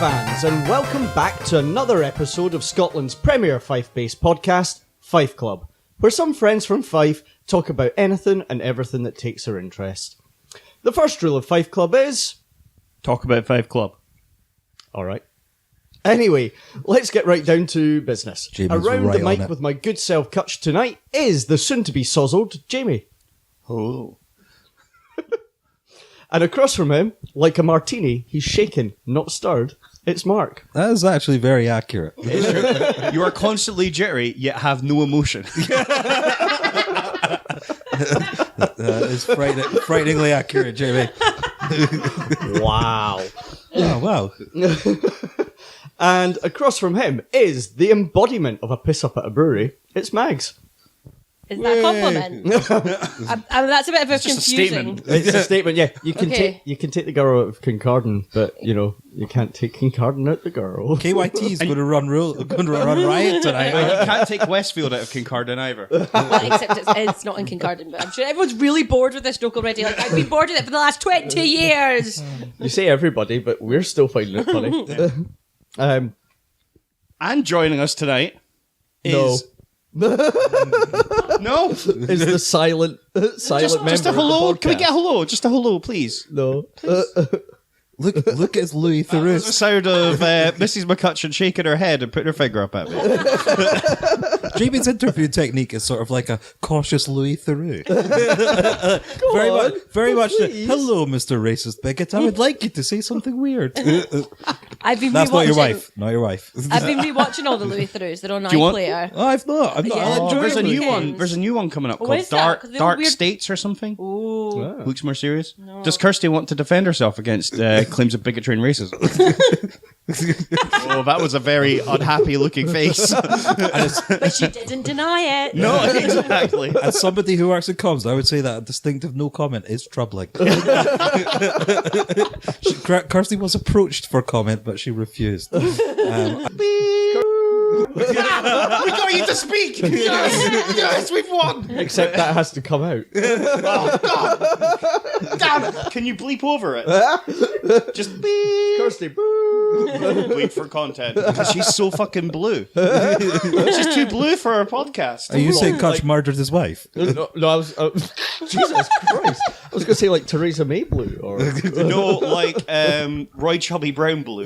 fans, and welcome back to another episode of Scotland's premier Fife-based podcast, Fife Club, where some friends from Fife talk about anything and everything that takes their interest. The first rule of Fife Club is... Talk about Fife Club. Alright. Anyway, let's get right down to business. Jamie's Around right the mic on it. with my good self Kutch tonight is the soon-to-be sozzled Jamie. Oh. And across from him, like a martini, he's shaken, not stirred. It's Mark. That is actually very accurate. You are constantly jittery, yet have no emotion. That is frighteningly accurate, Jamie. Wow. Oh, wow. And across from him is the embodiment of a piss-up at a brewery. It's Mags. Is that a compliment? That's a bit of a It's just a confusing. statement. It's a statement, yeah. You can Okay. take the girl out of Kincardine, but, you know, you can't take Kincardine out the girl. KYT is going to run riot tonight. You can't take Westfield out of Kincardine either. Well, except it's not in Kincardine, but I'm sure everyone's really bored with this joke already. Like, I've been bored with it for the last 20 years. You say everybody, but we're still finding it funny. And joining us tonight is... No? Is the silent member Just a of the hello. Can we podcast. get a hello? Just a hello, please. No. Look at Louis The Theroux. sound of Mrs. McCutcheon shaking her head and putting her finger up at me. Jamie's interview technique is sort of like a cautious Louis Theroux. Very much. please. Hello, Mr. Racist Bigot. I would like you to say something weird. I've been That's not your rewatching- wife. Not your wife. I've been rewatching all the Louis Theroux. They're on you want- iPlayer. Oh, I've not. I'm not. Yeah. I'll enjoy There's a it. new Weekends. one. There's a new one coming up Oh, called is that? 'Cause Dark they're weird- States or something. Ooh. Looks more serious. Does Kirsty want to defend herself against claims of bigotry and racism? Oh, that was a very unhappy looking face. But she didn't deny it. No, exactly. As somebody who works in comms, I would say that a distinctive no comment is troubling. Kirsty was approached for comment, but she refused. We got you to speak. Yes, yes, we've won. Except that has to come out. Oh God! Damn it! Can you bleep over it? Just bleep. Kirsty, boo! Bleep for content because she's so fucking blue. She's too blue for our podcast. Are you saying Kutch murdered his wife? No, I was... Jesus Christ. I was going to say, like, Theresa May blue, or... No, like Roy Chubby Brown blue.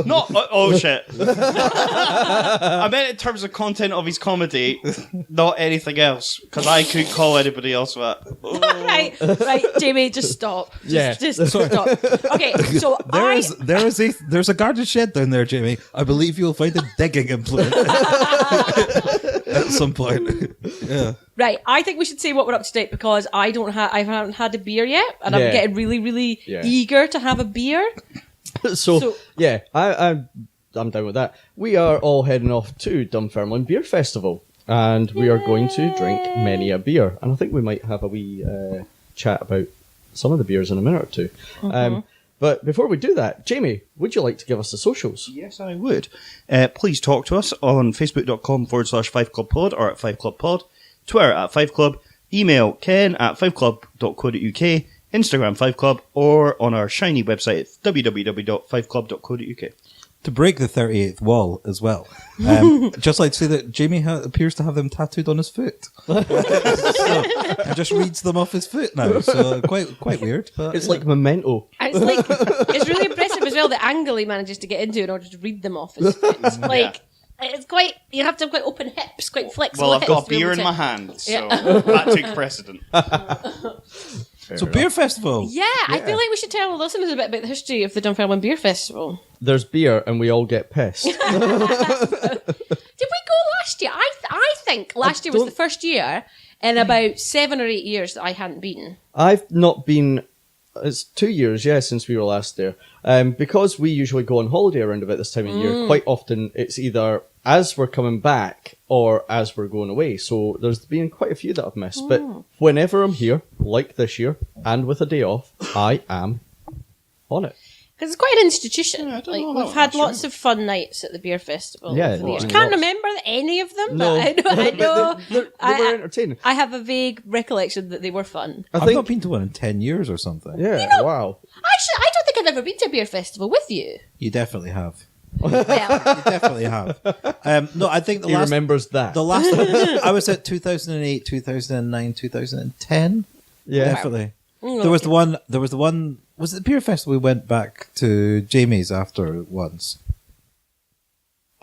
Not oh shit. I meant in terms of content of his comedy, not anything else, because I couldn't call anybody else that. right, Jamie, just stop. Just stop. Okay, so There's a garden shed down there, Jamie. I believe you'll find a digging implement at some point. Yeah. Right, I think we should say what we're up to date because I haven't had a beer yet, and I'm Yeah. getting really, really Yeah. eager to have a beer. So, yeah, I'm down with that. We are all heading off to Dunfermline Beer Festival, and we are going to drink many a beer. And I think we might have a wee chat about some of the beers in a minute or two. But before we do that, Jamie, would you like to give us the socials? Yes, I would. Please talk to us on facebook.com/5clubpod or at 5clubpod, Twitter at 5club, email ken@5club.co.uk, Instagram 5club, or on our shiny website www.5club.co.uk. To break the 38th wall as well. Just like to say that Jamie appears to have them tattooed on his foot. So, he just reads them off his foot now. So quite weird. But, It's like Memento. And it's really impressive as well the angle he manages to get into in order to read them off his foot. It's quite, you have to have quite open hips, quite flexible Well, I've hips got to be beer able in to- my hand, so that takes precedent. so Beer Festival. Yeah, I feel like we should tell the listeners a bit about the history of the Dunfermline Beer Festival. There's beer, and we all get pissed. Did we go last year? I think last year was the first year in about 7 or 8 years that I hadn't been. I've not been... It's 2 years, since we were last there. Because we usually go on holiday around about this time of year, quite often it's either as we're coming back or as we're going away. So there's been quite a few that I've missed. But whenever I'm here, like this year, and with a day off, I am on it. Because it's quite an institution. Yeah, I don't know about We've had that, lots of fun nights at the beer festival. Yeah, over the years. lots. Can't remember any of them, No. but I know. They were entertaining. I have a vague recollection that they were fun. I I've think... not been to one in 10 years or something. Yeah, wow. Actually, I don't think I've ever been to a beer festival with you. You definitely have. Well, You definitely have. No, I think He remembers that. The last I was at 2008, 2009, 2010. Yeah. Definitely. There was the one. Was it the beer festival we went back to Jamie's after once?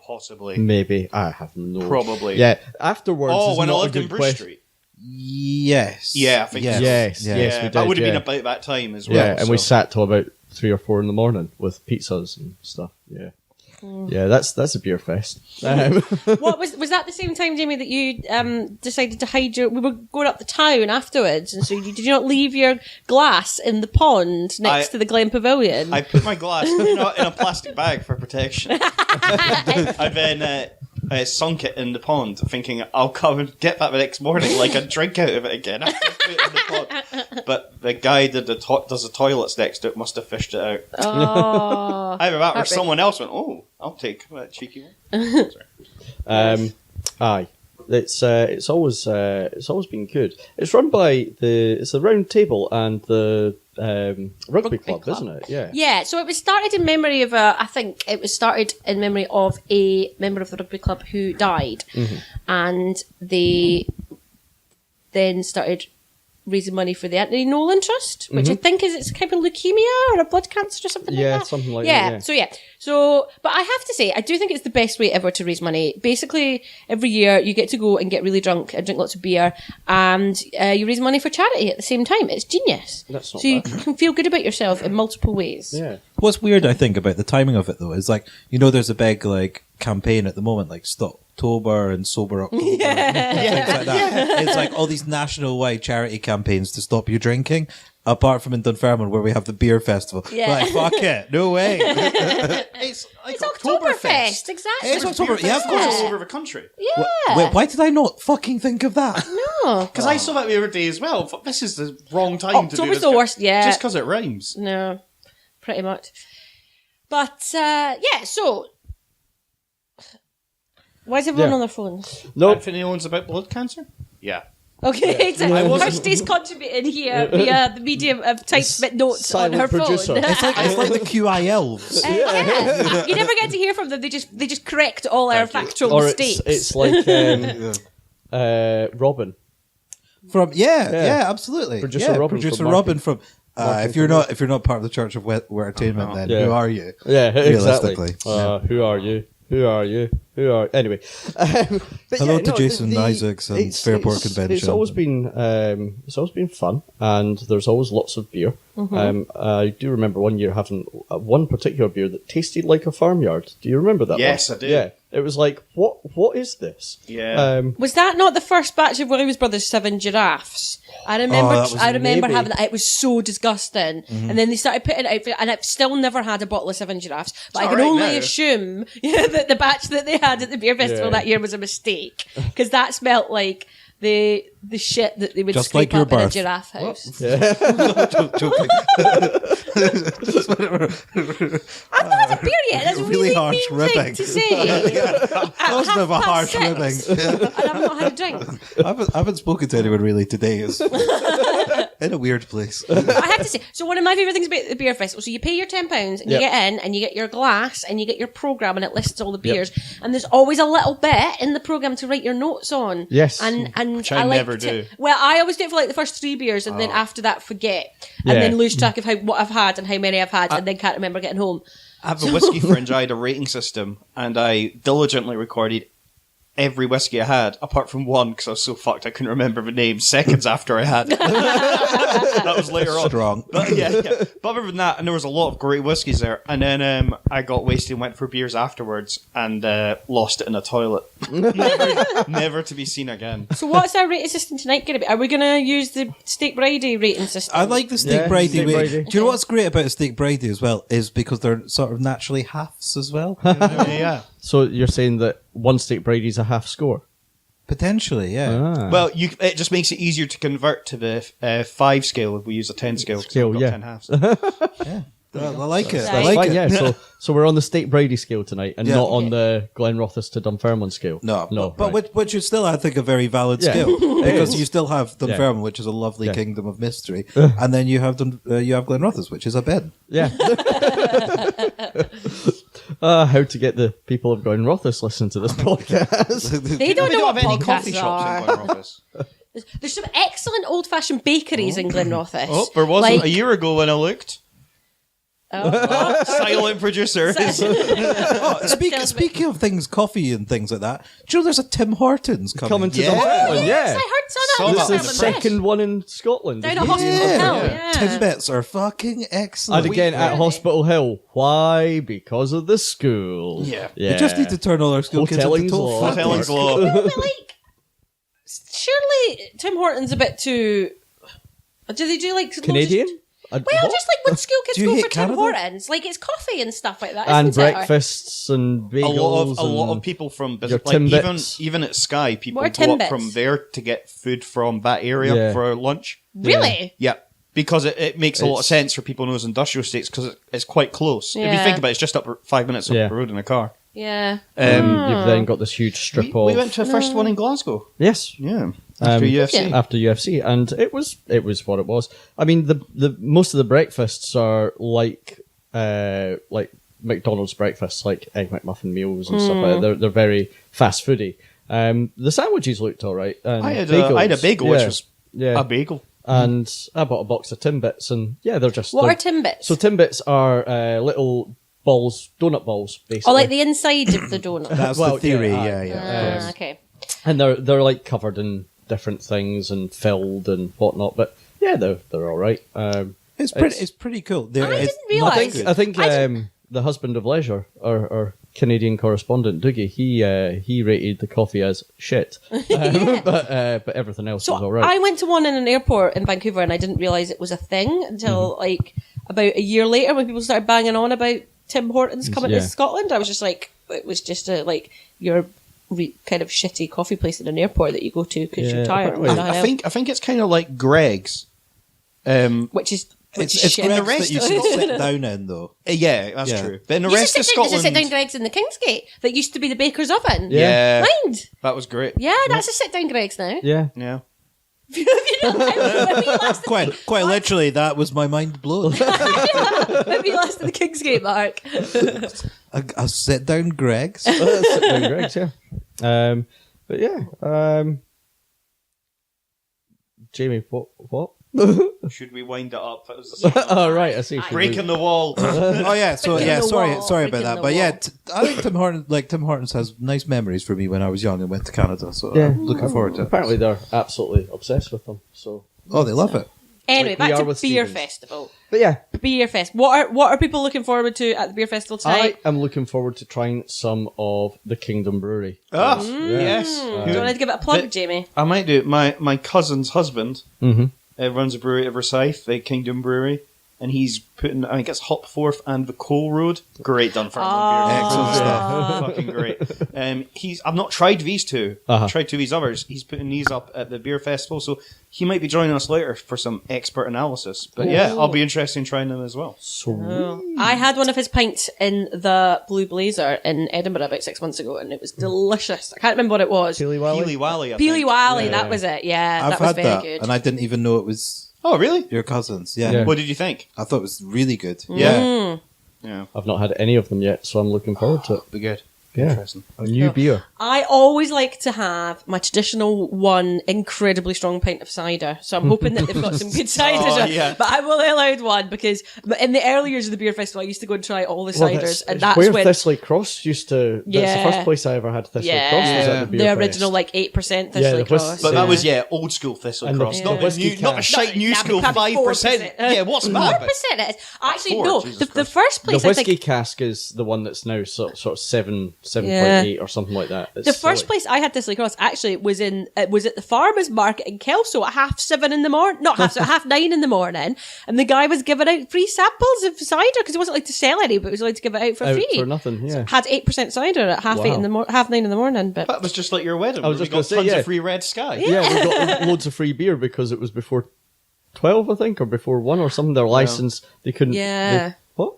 Possibly. Maybe. I have no... Probably. Yeah, afterwards Oh, is when I not a lived in good Bruce question. Street. Yes. Yeah, I think so. Yes, Yeah, yes, we did. that would have yeah. been about that time as well. Yeah, and we so. sat till about 3 or 4 in the morning with pizzas and stuff. Yeah. Yeah, that's a beer fest. what was that the same time, Jamie, that you decided to hide your? We were going up the town afterwards, and so did you not leave your glass in the pond next to the Glen Pavilion? I put my glass in a plastic bag for protection. I then sunk it in the pond, thinking I'll come and get that the next morning, like a drink out of it again. I put it in the pond. But the guy that does the toilets next to it must have fished it out. Oh, Either that or heartbreak. someone else went, "Oh, I'll take that cheeky one." Sorry. Aye. It's always been good. It's run by the Round Table and the rugby club, isn't it? Yeah. Yeah, so it was started in memory of I think it was started in memory of a member of the rugby club who died, and they then started raising money for the Anthony Nolan Trust, which I think it's kind of leukemia or a blood cancer or something like that. Yeah, something like that. Yeah. So, but I have to say, I do think it's the best way ever to raise money. Basically, every year you get to go and get really drunk and drink lots of beer, and you raise money for charity at the same time. It's genius. That's not so you bad. can feel good about yourself in multiple ways. Yeah. What's weird, I think, about the timing of it though, is like there's a big like campaign at the moment, like Stoptober and Sober October, things like that. It's like all these national-wide charity campaigns to stop you drinking. Apart from in Dunfermline, where we have the beer festival, Yeah. like fuck it, no way. It's like It's Oktoberfest, exactly. It's October, yeah, of course. all over the country. Yeah. Wait, why did I not fucking think of that? No. Because I saw that the other day as well. Thought, this is the wrong time to do October's this. the worst, yeah. Just because it rhymes. No, pretty much. But, yeah, so... Why is everyone Yeah. on their phones? Nope. Anthony owns about blood cancer? Yeah. Okay, so I wasn't- Kirsty's contributing here via the medium of typed notes on Silent her producer. phone. It's like the QI elves. Yeah. You never get to hear from them. They just correct all our factual Or mistakes. it's like Robin. From yeah, absolutely. Producer Robin producer from Robin from. If you're not part of the Church of Entertainment, then Yeah. who are you? Yeah, exactly. Realistically. Who are you? Who are you? Who are... Anyway. But Hello yeah, to no, Jason Isaacs and Fairport Convention. It's always been fun, and there's always lots of beer. I do remember one year having one particular beer that tasted like a farmyard. Do you remember that? Yes, one? I do. Yeah, it was like, what is this? Yeah. Was that not the first batch of Williams Brothers 7 giraffes? I remember. that was I remember maybe. having that. It was so disgusting. And then they started putting it out, and I've still never had a bottle of 7 giraffes. But I It's can all right only now. assume that the batch that they had at the beer festival Yeah. that year was a mistake, because that smelt like the shit that they would Just scrape like your up in a birth. giraffe house. Joking. I've not had a beer yet. That's a Really really harsh mean ribbing. thing to say. That was a bit of a harsh 6:30, ribbing. and I've not had a drink. I haven't spoken to anyone really today. It's in a weird place. I have to say, so one of my favourite things about the beer festival, so you pay your £10 and you Yep. get in and you get your glass and you get your programme and it lists all the beers, and there's always a little bit in the programme to write your notes on. Yes. And Which I like never do. Well, I always do it for like the first 3 beers, and then after that forget, and Yeah. then lose track of what I've had and how many I've had, and then can't remember getting home. I have a whiskey fringe. I had a rating system, and I diligently recorded every whiskey I had, apart from one, because I was so fucked I couldn't remember the name seconds after I had it. That was later on. Strong. But yeah. But other than that, and there was a lot of great whiskies there, and then I got wasted and went for beers afterwards, and lost it in a toilet. never to be seen again. So what's our rating system tonight going to be? Are we going to use the Steak Bridie rating system? I like the steak Yeah, bridie. steak way. bridie. Do you know what's great about a steak bridie as well? Is because they're sort of naturally halves as well. Yeah. So you're saying that one steak Brady's a half score? Potentially, yeah. Ah. Well, it just makes it easier to convert to the 5 scale if we use a 10 scale. 'cause Scale, we've got yeah. 10 halves. Yeah. I like it. I Right. like Fine, it. yeah. So we're on the State Brady scale tonight, and Yeah. not on the Glenrothes to Dunfermline scale. No, but right. which is still, I think, a very valid Yeah. scale It because is. you still have Dunfermline, which is a lovely Yeah. kingdom of mystery, and then you have Glenrothes, which is a bin. Yeah. How to get the people of Glenrothes listen to this podcast? They don't We know don't what have any coffee podcasts shops are. in Glenrothes. There's some excellent old-fashioned bakeries in Glenrothes. Oh, there wasn't Like- a year ago when I looked. Oh. Silent producer. Speaking of things, coffee and things like that, do you know there's a Tim Hortons Coming to Yeah. Dunfermline, Yes, yeah. I heard Saw some of This that is on the the press. second one in Scotland. Down isn't at it? Hospital Hill, Yeah. yeah. Timbits are fucking excellent. And again, at Hospital Hill. Why? Because of the school. Yeah. We just need to turn all our school kids Hotelling's into total law. fuck Hotelling's work. law. No, but like, surely Tim Hortons a bit too. Do they do like Canadian? Well, just like when school kids Do you go hate for Tim Canada? Hortons, like it's coffee and stuff like that, And isn't it? breakfasts and bagels. A lot of and people from your business, like Timbits. even at Sky, people What go are up Timbits? from there to get food from that area Yeah. for lunch. Really? Yeah, because it makes a lot of It's- sense for people in those industrial states because it's quite close. If you Yeah. think about it, it's just up 5 minutes up Yeah. the road in a car. Yeah. You've then got this huge strip We of... went to the first one in Glasgow. Yes. Yeah, after UFC. Yeah. After UFC, and it was what it was. I mean, the most of the breakfasts are like McDonald's breakfasts, like Egg McMuffin meals and stuff like that. They're very fast foody. The sandwiches looked all right. And I had a bagel, which was yeah. a bagel. And I bought a box of Timbits, and yeah, they're just... What they're- are Timbits? So Timbits are little balls, donut balls, basically. Oh, like the inside of the donut. That's Well, the theory, yeah, yeah. Okay. And they're like covered in different things and filled and whatnot, but yeah, they're all right. It's pretty cool. I It's- didn't realise. I think I didn't- the husband of leisure, our Canadian correspondent Doogie, he rated the coffee as shit, but everything else So was all right. I went to one in an airport in Vancouver and I didn't realise it was a thing until like about a year later when people started banging on about Tim Hortons coming Yeah. to Scotland. I was just like, it was just your kind of shitty coffee place in an airport that you go to because you're Yeah, tired. apparently. and nothing else, I think it's kind of like Greg's. which is It's shit. Greg's the rest that you of can it- sit down in, though. Yeah, that's Yeah. true. But in the You rest of used to Scotland, sit down Greg's in the Kingsgate that used to be the baker's oven. yeah, Mind. that was great. Yeah, that's a sit down Greg's now. yeah, Yeah. When we last Quite literally, that was my mind blown. when we last at the Kingsgate, Mark. a sit down Greg's. Sit down Greg's, yeah. But yeah, Jamie, what? Should we wind it up? That was the Oh right, I see. breaking the wall. Oh yeah, so Breaking yeah, the sorry wall, about breaking that. the But yeah, wall. I think Tim Hortons has nice memories for me when I was young and went to Canada. So Yeah. I'm looking forward to it. Apparently, they're absolutely obsessed with them. So, Oh, they love it. Anyway, Like we back are to with Beer Stevens. Festival. but yeah, Beer Fest. What are people looking forward to at the Beer Festival tonight? I am looking forward to trying some of the Kingdom Brewery. Ah, Yeah. yes. Do you want to give it a plug, Jamie? I might do. My cousin's husband Mm-hmm. runs a brewery at Versailles, the Kingdom Brewery, and he's putting, I think it's Hopforth and the Coal Road. Great Dunfermline beer. Excellent stuff. Fucking great. I've not tried these two. Uh-huh. I've tried two of these others. He's putting these up at the beer festival, so he might be joining us later for some expert analysis. But yeah, I'll be interested in trying them as well. So I had one of his pints in the Blue Blazer in Edinburgh about 6 months ago, and it was delicious. I can't remember what it was. Peely Wally? Peely Wally, I Peely think. Wally, Yeah. that was it. Yeah, I've that was had very that, good. and I didn't even know it was Oh, really? your cousins. Yeah. Yeah. What did you think? I thought it was really good. Yeah. Yeah. I've not had any of them yet, so I'm looking forward to it. Be good. Yeah. Interesting. A new beer. I always like to have my traditional one incredibly strong pint of cider. So I'm hoping that they've got some good cider. Oh, yeah. But I've only allowed one because in the early years of the beer festival, I used to go and try all the ciders. And that's where when Thistley Cross used to. That's the Yeah. first place I ever had Thistley Cross was Yeah. at the beer the fest. original like 8% Yeah, Thistley the Cross. But Yeah. that was, old school Thistle And the- Cross. Yeah. Not, the whiskey new, not the cask. shite new Yeah, school but probably 5%. 4%. Yeah, what's that? 4% it is. Actually, Four, no. Jesus The Christ. first The place whiskey I think cask is the one that's now sort of 7.8 Yeah. or something like that. It's the first silly. place I had Thistley Cross actually was at the farmers market in Kelso at 7:30 in the morning, not 9:30 in the morning, and the guy was giving out free samples of cider because he wasn't allowed to sell any, but he was allowed to give it out for Out free. for nothing, yeah. Had 8% cider at Wow. 9:30 in the morning, but That was just like your wedding. I was where just we got gonna say, tons yeah. of free red sky. Yeah, we got loads of free beer because it was before 12, I think, or before 1 or something. Their license, they couldn't. Yeah. What?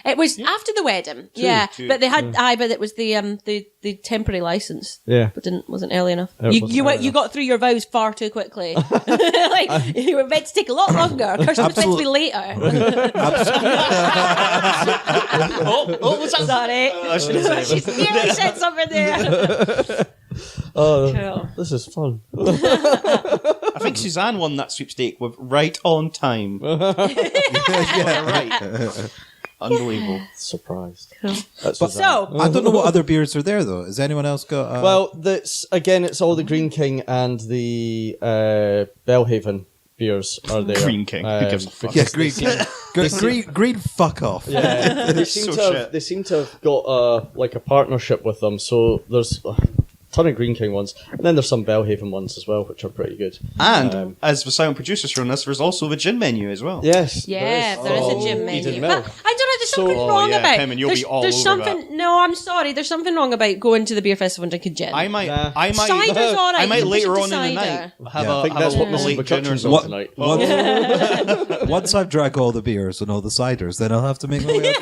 It was after the wedding, two. But they had, but it was the temporary license. Yeah. But wasn't early enough. It wasn't early You got through your vows far too quickly. Like, you were meant to take a lot longer. Kirsten was meant to be later. What's that? Sorry. I shouldn't say She's nearly said something there. Oh, Cool. this is fun. I think Suzanne won that sweepstake with right on time. Right. Unbelievable. Surprised. Cool. That's So, I don't know what other beers are there though. Has anyone else got? well, that's again. It's all the Green King and the Bellhaven beers are there. Green King. Who gives a fuck? yeah, green. Fuck off. Yeah, they So seem to have, shit. they seem to have got like a partnership with them. So there's a ton of Green King ones, and then there's some Bellhaven ones as well, which are pretty good. And as the sound producer's shown us, there's also the gin menu as well. Yes, yeah, there is a gym menu. Eden But Mill. I don't know, there's something Oh, wrong yeah, about Pim, and you'll there's, be all there's over something. No, I'm sorry. There's something wrong about going to the beer festival and drinking gin. I might, Nah. I might, Cider's all right. I might You later push on it to in the cider. night I have think a that's what late Mrs. gin or McCutcheon's on something. tonight. Once I've drank all the beers and all the ciders, then I'll have to make my way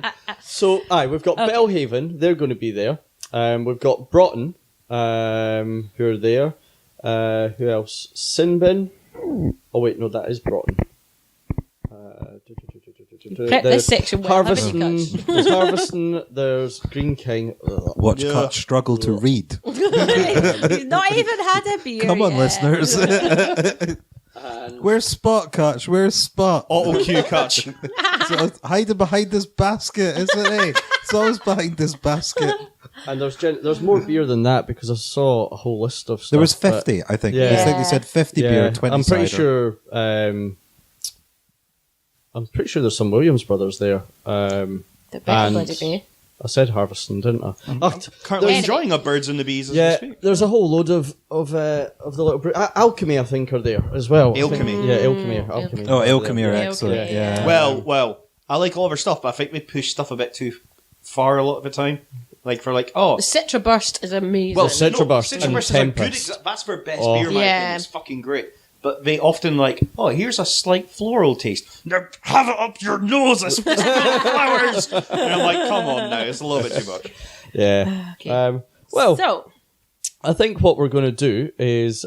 up. So, we've got Bellhaven. They're going to be there. We've got Broughton, who are there. Who else? Sinbin. Oh wait, no, that is Broughton. Prep this section well, haven't you, Harveston. Kutch? There's Harveston. There's Green King. Ugh. Watch Yeah. Kutch struggle to read. He's not even had a beer. Come on, yet. listeners. Where's Spot, Kutch? Where's Spot? Auto cue catch. So, hiding behind this basket, isn't he? It's always behind this basket. And there's more beer than that because I saw a whole list of stuff. There was but- 50, I think. Yeah. I think they said 50 beer, 20 I'm pretty cider. sure. I'm pretty sure there's some Williams brothers there. The better And- bloody be. I said Harveston, didn't I? Currently There's- enjoying our birds and the bees as we Yeah, speak. there's a whole load of the little Alchemy, I think, are there as well. I think- Alchemy. yeah, Alchemy. Oh, Alchemy are Yeah, excellent. okay, Yeah. Well, I like all of our stuff, but I think we push stuff a bit too far a lot of the time. Like for like, oh, The Citra Burst is amazing. Well, Citra Burst Citra and Burst is a good Tempest. that's their best Oh. beer, in my Yeah. opinion. It's fucking great. But they often like, oh, here's a slight floral taste. Now have it up your nose, I smell flowers. And I'm like, come on now, it's a little bit too much. Yeah. Okay. Well, so I think what we're going to do is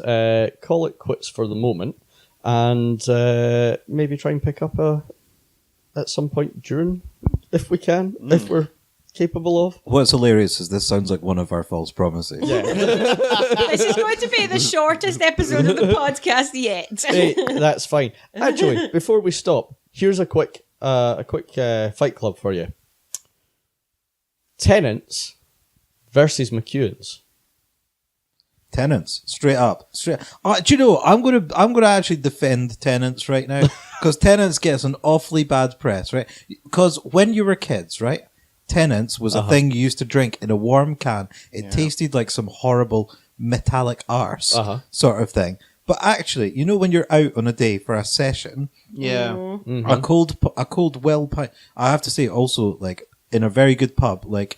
call it quits for the moment, and maybe try and pick up at some point during, if we can, if we're capable of. What's hilarious is this sounds like one of our false promises. Yeah. this is going to be the shortest episode of the podcast yet. Hey, that's fine. Actually, before we stop, here's a quick Fight Club for you. Tenants versus McEwen's. Tenants, straight up. Do you know? I'm gonna actually defend Tenants right now because Tenants gets an awfully bad press, right? Because when you were kids, right, Tenants was a thing you used to drink in a warm can. It tasted like some horrible metallic arse sort of thing. But actually, you know, when you're out on a day for a session, Yeah. a cold well pint. I have to say, also like in a very good pub, like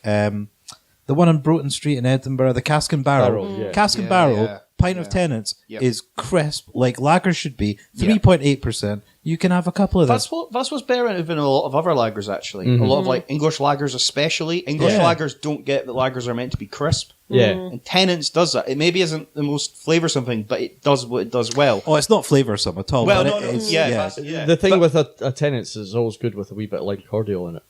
the one on Broughton Street in Edinburgh, the Cask and Barrel. Yeah. Cask and Yeah, Barrel, yeah, pint of Tenants Yep. is crisp, like lager should be, 3.8%. You can have a couple of them. That's what's better than a lot of other lagers, actually. A lot of like English lagers, especially. English lagers don't get that lagers are meant to be crisp. Yeah. And Tenants does that. It maybe isn't the most flavoursome thing, but it does what it does well. Oh, it's not flavoursome at all. Well, but no, it no, is- yeah, that's- yeah. The thing with a Tenants is always good with a wee bit of lime cordial in it.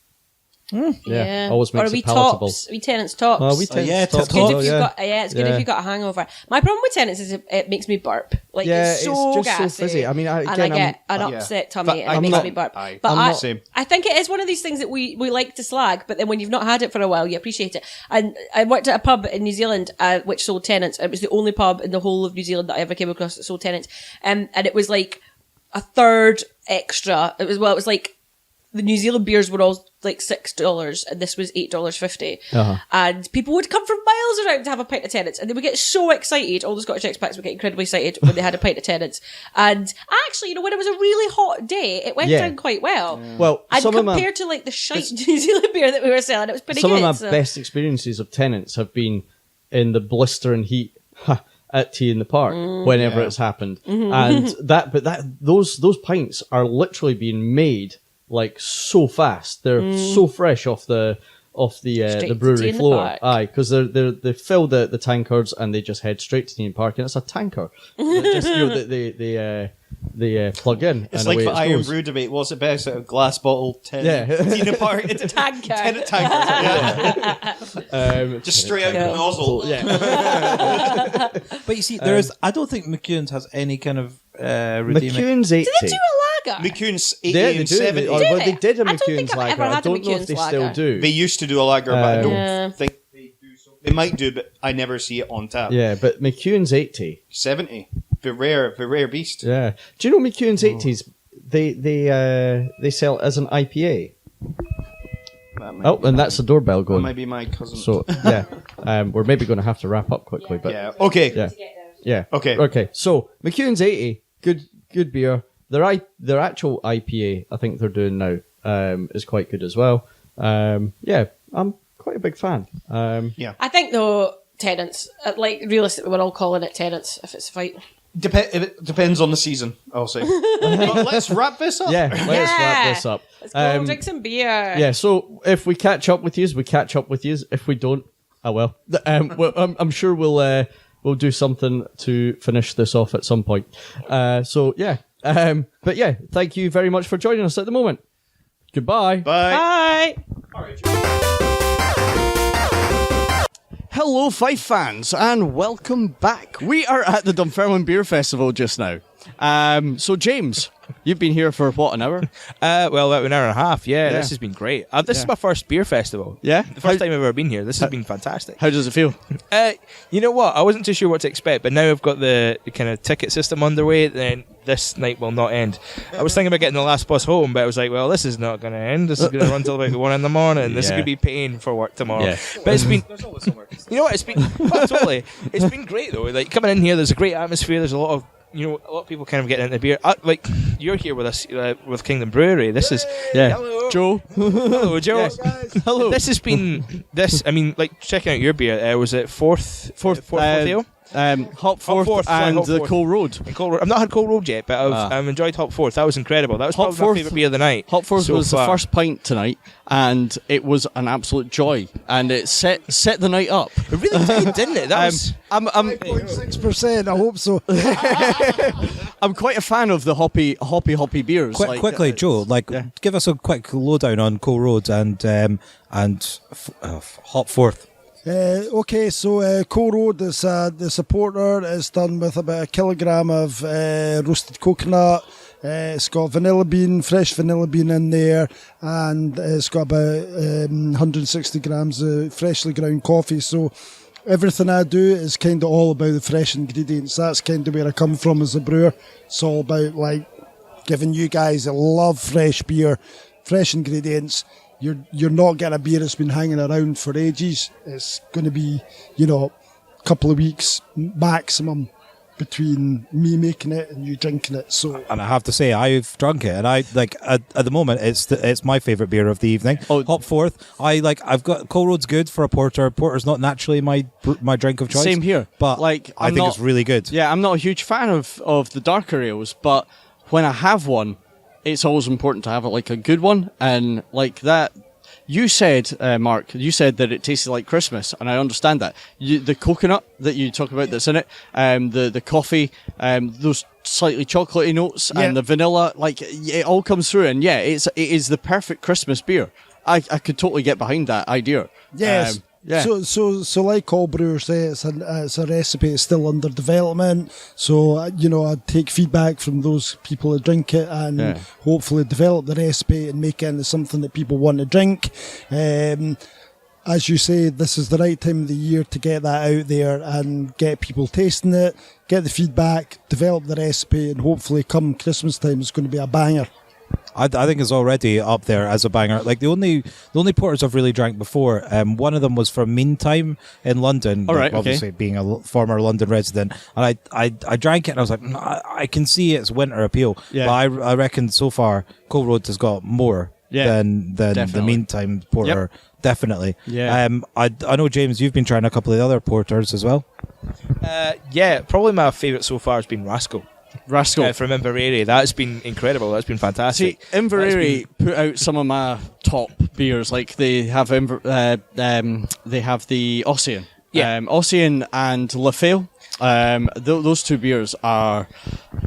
Yeah, always makes or we it palatable. tops, we Tenants tops. Oh, we Tenants yeah, top it's It's good as well, if you've yeah. got it's good if you've got a hangover. My problem with Tenants is it makes me burp. Like Yeah, it's so it's just gassy. so fizzy. I mean, and again, I get an yeah. upset tummy But and I'm it makes not- me burp. I'm But not the same. I think it is one of these things that we like to slag, but then when you've not had it for a while, you appreciate it. And I worked at a pub in New Zealand which sold Tenants. It was the only pub in the whole of New Zealand that I ever came across that sold Tenants, and it was like a third extra. It was like the New Zealand beers were all like $6 and this was $8.50. And people would come from miles around to have a pint of Tenants and they would get so excited. All the Scottish expats would get incredibly excited when they had a pint of Tenants. And actually, you know, when it was a really hot day, it went Yeah. down quite well. Well, And some of my compared to like the shite New Zealand beer that we were selling, it was pretty some good. of my so. best experiences of Tenants have been in the blistering heat at Tea in the Park whenever it's happened, and those pints are literally being made like so fast. They're so fresh off the Straight to brewery Tee in the floor. Park. Aye, because they fill the tankards and they just head straight to Tee in the Park, and it's a tanker. Just they plug in. It's and like away the it Iron goes. Brew debate. What's it best out of glass bottle, tin, Yeah. Tina Park, Tanker. Tenant tanker? Yeah. Just straight out the nozzle. Yeah. But you see, there is. I don't think McEwen's has any kind of redeeming. McEwen's 80. Do they do a lager? McEwen's 80 Yeah, they and do. 70. Well, they did a I don't think McEwen's I've lager. ever I had a don't know if McEwen's they still lager. do. They used to do a lager, but I don't Yeah. think they do. So they might do, but I never see it on tap. Yeah, but McEwen's 80. 70. The rare beast. Yeah. Do you know McEwen's 80s? They sell it as an IPA. That might Oh, be and that's the doorbell that going. might be my cousin. So yeah, we're maybe going to have to wrap up quickly, but yeah. Okay. yeah, yeah. Okay. Okay. So McEwen's 80, good beer. Their actual IPA, I think they're doing now, is quite good as well. Yeah, I'm quite a big fan. I think though, Tenants, like realistically, we're all calling it Tenants if it's a fight. It depends on the season, I'll say. But let's wrap this up. Yeah, let's wrap this up. Let's go drink some beer. Yeah, so if we catch up with yous, we catch up with yous. If we don't, oh well. I'm sure we'll do something to finish this off at some point. So yeah, but yeah, thank you very much for joining us at the moment. Goodbye. Bye. Bye. Hello, Fife fans, and welcome back. We are at the Dunfermline Beer Festival just now. So James, you've been here for what, an hour? Well, about an hour and a half. Yeah, Yeah. this has been great. This is my first beer festival. Yeah? The first time I've ever been here. This has been fantastic. How does it feel? You know what? I wasn't too sure what to expect, but now I've got the kind of ticket system underway. Then this night will not end. I was thinking about getting the last bus home, but I was like, well, this is not going to end. This is going to run till about 1 a.m. This is Yeah. going to be paying for work tomorrow. Yeah. But it's been. You know what? It's been totally. It's been great though. Like coming in here, there's a great atmosphere. There's a lot of people kind of getting into beer. Like you're here with us with Kingdom Brewery. This is Hello. Joe. Hello, Joe. Yes. Hello. This has been I mean, like checking out your beer. Was it fourth ale? Hop Fourth and Hop the Fourth. Coal Road. Cold Road. I've not had Cold Road yet, but I've enjoyed Hop Fourth. That was incredible. That was Hop probably Fourth- my favourite beer of the night. Hop Fourth so was far. the first pint tonight, and it was an absolute joy, and it set the night up. It really did, didn't it? That was. I'm 6%, I hope so. I'm quite a fan of the hoppy beers. Quickly, Joe, give us a quick lowdown on Coal Road and Hop Forth. Okay, so Coal Road is the supporter is done with about a kilogram of roasted coconut. It's got fresh vanilla bean in there, and it's got about 160 grams of freshly ground coffee. So everything I do is kind of all about the fresh ingredients. That's kind of where I come from as a brewer. It's all about giving you guys a love fresh beer, fresh ingredients. You're not getting a beer that's been hanging around for ages. It's going to be, a couple of weeks maximum between me making it and you drinking it. So, And I have to say, I've drunk it, and I at the moment it's my favourite beer of the evening. Hop Forth. I've got Coal Road's good for a porter. Porter's not naturally my drink of choice. Same here, but I think it's really good. Yeah, I'm not a huge fan of the darker ales, but when I have one, it's always important to have a good one, and like that. You said, Mark, that it tasted like Christmas, and I understand that. The coconut that you talk about that's in it, the coffee, those slightly chocolatey notes, and the vanilla, it all comes through, and it is the perfect Christmas beer. I could totally get behind that idea. yes. Yeah. So like all brewers say, it's a recipe that's still under development. So I take feedback from those people that drink it and hopefully develop the recipe and make it into something that people want to drink. As you say, this is the right time of the year to get that out there and get people tasting it, get the feedback, develop the recipe, and hopefully come Christmas time it's going to be a banger. I think it's already up there as a banger. Like the only porters I've really drank before, one of them was from Meantime in London. All right, obviously being a former London resident, and I drank it and I was like, I can see its winter appeal. Yeah. But I reckon so far Coal Road has got more than the Meantime porter. Yep. Definitely. Yeah. I know, James, you've been trying a couple of the other porters as well. Yeah, probably my favourite so far has been Rascal. Rascal. From Inverary. That's been incredible. That's been fantastic. See, Inverary put out some of my top beers. Like they have the Ossian. Yeah. Ossian and Lafale. Those two beers are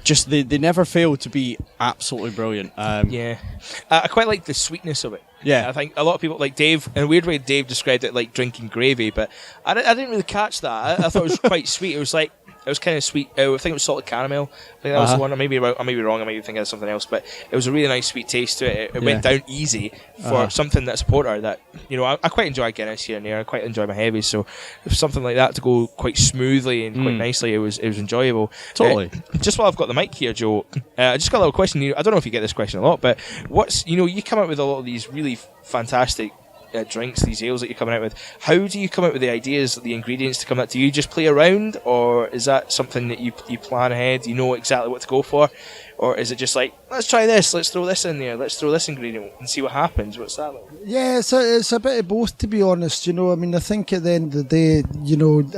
just they never fail to be absolutely brilliant. Yeah, I quite like the sweetness of it. Yeah. I think a lot of people, like Dave, in a weird way, Dave described it like drinking gravy, but I didn't really catch that. I thought it was quite sweet. It was kind of sweet. I think it was salted caramel. I think that was the one. I may be wrong. I may be thinking of something else, but it was a really nice sweet taste to it. It went down easy for something that's a porter that, I quite enjoy Guinness here and there. I quite enjoy my heavies, so if something like that to go quite smoothly and quite nicely, it was enjoyable. Totally. Just while I've got the mic here, Joe, I just got a little question. I don't know if you get this question a lot, but you come out with a lot of these really fantastic drinks, these ales that you're coming out with. How do you come out with the ideas, the ingredients to come out? Do you just play around, or is that something that you plan ahead? You know exactly what to go for, or is it just like, let's try this, let's throw this in there, let's throw this ingredient and see what happens? What's that like? Yeah, it's a bit of both, to be honest. I think at the end of the day,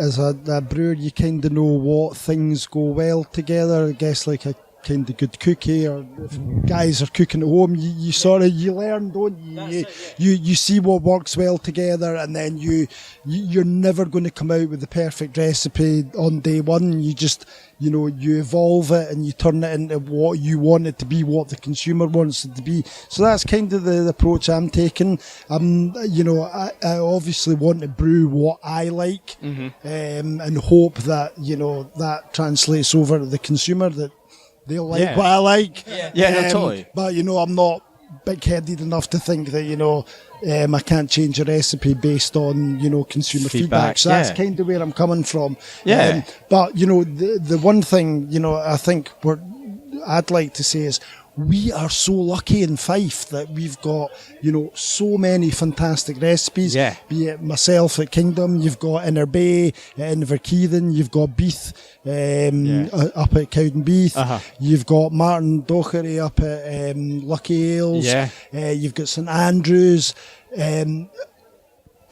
as a brewer, you kind of know what things go well together. I guess like a kind of good cookie, or if guys are cooking at home, you learn, don't you? You see what works well together, and then you're never going to come out with the perfect recipe on day one. You just you evolve it and you turn it into what you want it to be, what the consumer wants it to be. So that's kind of the approach I'm taking. I obviously want to brew what I like, and hope that that translates over to the consumer, that they'll like what I like. Totally. But I'm not big-headed enough to think that I can't change a recipe based on consumer feedback. So that's kind of where I'm coming from. Yeah. But the one thing I think I'd like to say is, we are so lucky in Fife that we've got, so many fantastic recipes. Yeah. Be it myself at Kingdom, you've got Innerbay at Inverkeithing, you've got Beath up at Cowdenbeath, you've got Martin Docherty up at Lucky Ales, you've got St Andrews.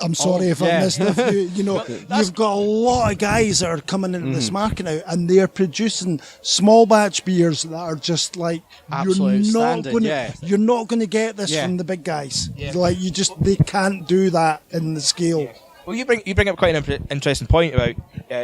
I'm sorry if I missed a few. You've got a lot of guys that are coming into this market now, and they're producing small batch beers that are just like, you're not going to get this from the big guys. Like they can't do that in the scale. Yeah. Well, you bring up quite an interesting point about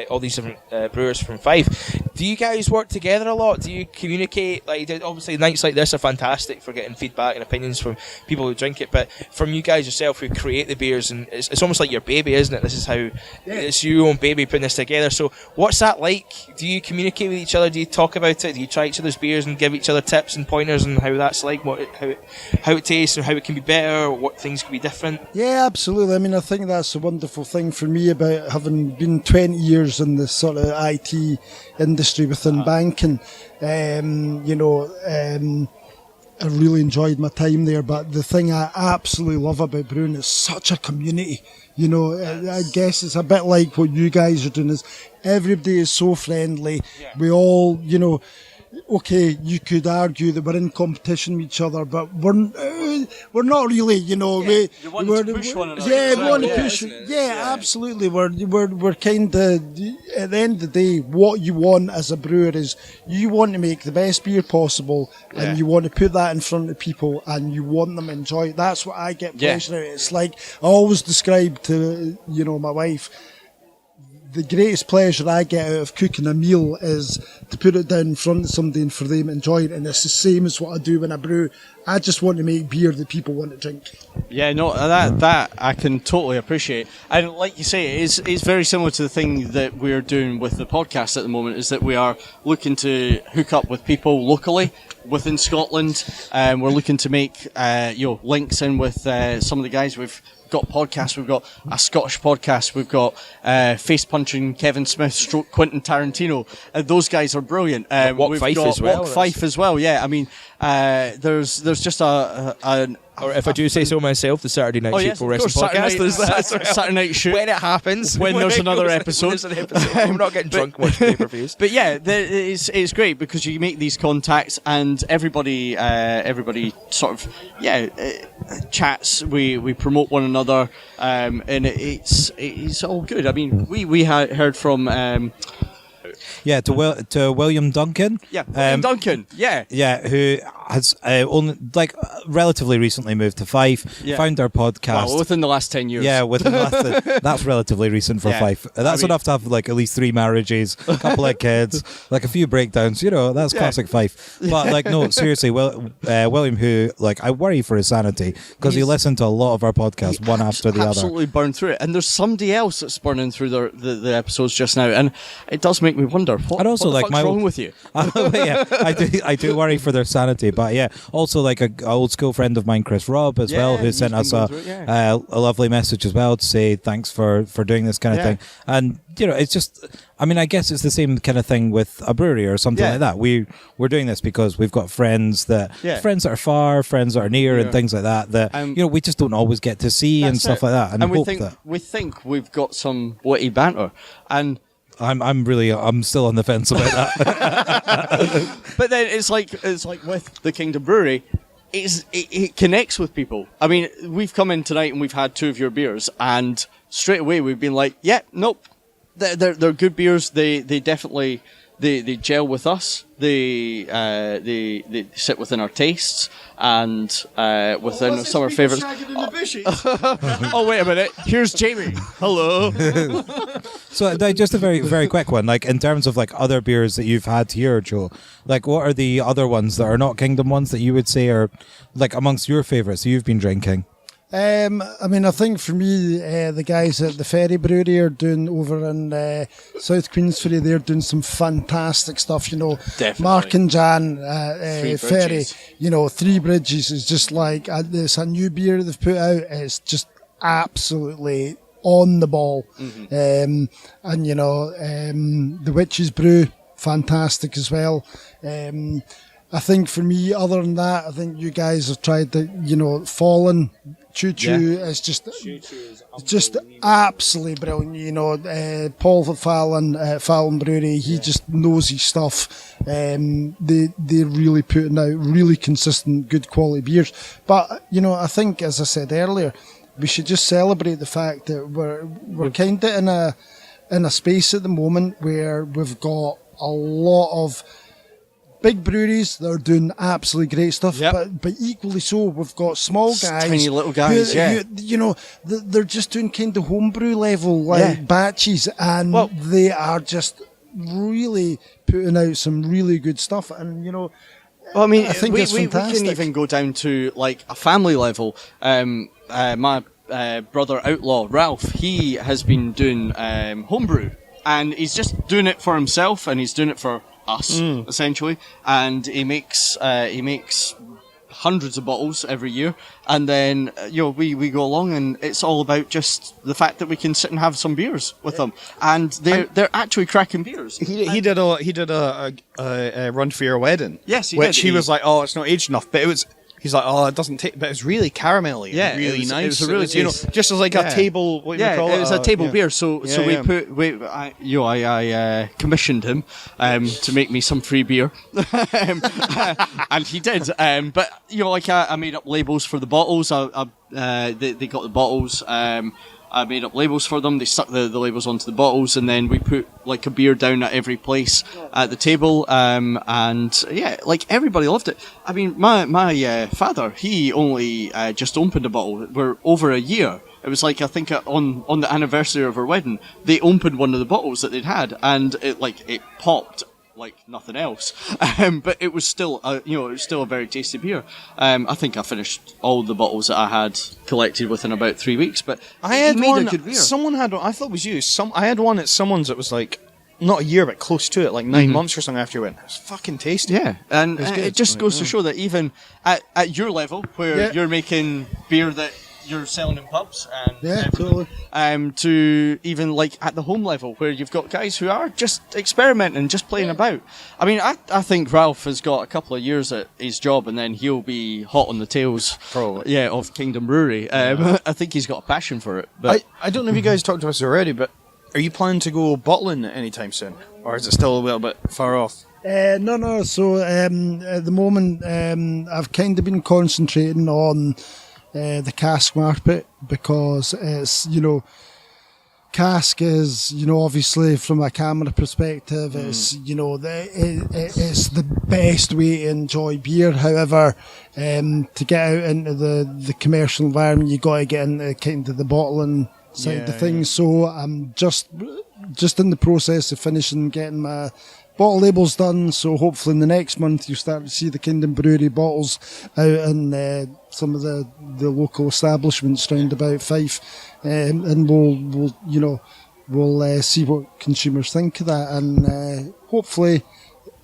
all these different brewers from Fife. Do you guys work together a lot? Do you communicate? Like, obviously, nights like this are fantastic for getting feedback and opinions from people who drink it. But from you guys yourself who create the beers, and it's almost like your baby, isn't it? This is how it's your own baby putting this together. So, what's that like? Do you communicate with each other? Do you talk about it? Do you try each other's beers and give each other tips and pointers on how that's like, how it tastes, or how it can be better, or what things can be different? Yeah, absolutely. I mean, I think that's a wonderful thing for me about having been 20 years in the sort of IT industry within banking. I really enjoyed my time there, but the thing I absolutely love about brewing is such a community. I guess it's a bit like what you guys are doing, is everybody is so friendly. We all, okay, you could argue that we're in competition with each other, but we're not really, You want to push one another. Yeah, we want to push. Absolutely. We're kind of, at the end of the day, what you want as a brewer is, you want to make the best beer possible, and you want to put that in front of people, and you want them to enjoy it. That's what I get pleasure out of it. It's like, I always describe to, my wife, the greatest pleasure I get out of cooking a meal is to put it down in front of somebody and for them to enjoy it. And it's the same as what I do when I brew. I just want to make beer that people want to drink. Yeah, no, that I can totally appreciate. And like you say, it's very similar to the thing that we're doing with the podcast at the moment, is that we are looking to hook up with people locally within Scotland. We're looking to make links in with some of the guys. We've got podcasts, we've got a Scottish podcast, we've got face punching Kevin Smith / Quentin Tarantino. Those guys are brilliant. Walk Fife as well. Walk Fife as well, yeah. I mean, there's just or if I do say so myself, the Saturday Night Shoot Pro Wrestling Podcast. Saturday Night Shoot. When it happens. When there's another episode. We're not getting drunk watching pay-per-views. But yeah, it's great because you make these contacts and everybody sort of, chats. We promote one another, and it's all good. I mean, we heard from... Yeah, to William Duncan. Yeah, William Duncan. Yeah. Yeah, who has only relatively recently moved to Fife, Yeah. found our podcast. Well, within the last 10 years. Yeah, that's relatively recent for Yeah. Fife. That's enough to have like at least 3 marriages, a couple of kids, like a few breakdowns. That's classic Fife. But no, seriously, William, who I worry for his sanity because he listened to a lot of our podcasts one after the other. Absolutely burned through it, and there's somebody else that's burning through the episodes just now, and it does make me wonder what the fuck's wrong with you. Yeah, I do worry for their sanity, but yeah, also a old school friend of mine, Chris Robb, as well, who sent us a lovely message as well to say thanks for doing this kind of thing. And it's just, I guess it's the same kind of thing with a brewery or something like that. We're doing this because we've got friends that are far, friends that are near, and things like that we just don't always get to see and stuff like that. And we think we've got some witty banter, and I'm still on the fence about that. but then it's like with the Kingdom Brewery, it connects with people. We've come in tonight and we've had 2 of your beers, and straight away we've been like, nope, they're good beers. They definitely they gel with us. They sit within our tastes and within some of our favourites. Oh wait a minute, here's Jamie. Hello. So just a very, very quick one. In terms of other beers that you've had here, Joe, what are the other ones that are not Kingdom ones that you would say are amongst your favourites that you've been drinking? I think for me, the guys at the Ferry Brewery are doing over in South Queensferry, they're doing some fantastic stuff, Definitely. Mark and Jan, Ferry, 3 Bridges is just it's a new beer they've put out, it's just absolutely on the ball. Mm-hmm. The Witch's Brew, fantastic as well. I think for me, other than that, I think you guys have tried the, Fallen, Choo Choo is just absolutely brilliant. Paul Fallon Brewery, he just knows his stuff. They're really putting out really consistent, good quality beers. But I think, as I said earlier, we should just celebrate the fact that we're kind of in a space at the moment where we've got a lot of big breweries that are doing absolutely great stuff, but equally so, we've got small guys, tiny little guys, they're just doing kind of homebrew level batches, and they are just really putting out some really good stuff. And I think it's fantastic. We can even go down to a family level. My brother Outlaw Ralph, he has been doing homebrew, and he's just doing it for himself, and he's doing it for us, essentially, and he makes hundreds of bottles every year, and then we go along, and it's all about just the fact that we can sit and have some beers with them, and they're actually cracking beers. He did a run for your wedding. Yes, he which did. he was like, oh, it's not aged enough, but it was. He's like, oh, it doesn't take, but it's really caramelly, and really nice. It was really tasty. Just as a table. What do you call it? It was a table beer. So I commissioned him to make me some free beer, and he did. But I made up labels for the bottles. They got the bottles. I made up labels for them. They stuck the labels onto the bottles, and then we put a beer down at every place at the table. Everybody loved it. My father, he only just opened a bottle. We're over a year. It was I think on the anniversary of our wedding, they opened one of the bottles that they'd had, and it popped like nothing else. But it was still a very tasty beer. I think I finished all the bottles that I had collected within about 3 weeks. But I had one. A good beer. Someone had one. I thought it was you. I had one at someone's that was not a year, but close to it, 9 months or something after you went. It was fucking tasty. Yeah, and it just goes to show that even at your level, where you're making beer that you're selling in pubs, and totally. To even at the home level, where you've got guys who are just experimenting, just playing about. I think Ralph has got a couple of years at his job, and then he'll be hot on the tails, probably. Of Kingdom Brewery. I think he's got a passion for it. But I don't know if you guys talked to us already, but are you planning to go bottling anytime soon, or is it still a little bit far off? No. So at the moment, I've kind of been concentrating on the cask market, because it's Cask is, obviously from a camera perspective, it's, it's the best way to enjoy beer. However, to get out into the commercial environment, you got to get into kind of the bottling side of things. So I'm just in the process of finishing getting my bottle labels done. So hopefully in the next month you start to see the Kingdom Brewery bottles out in some of the local establishments round about Fife, and we'll see what consumers think of that, and hopefully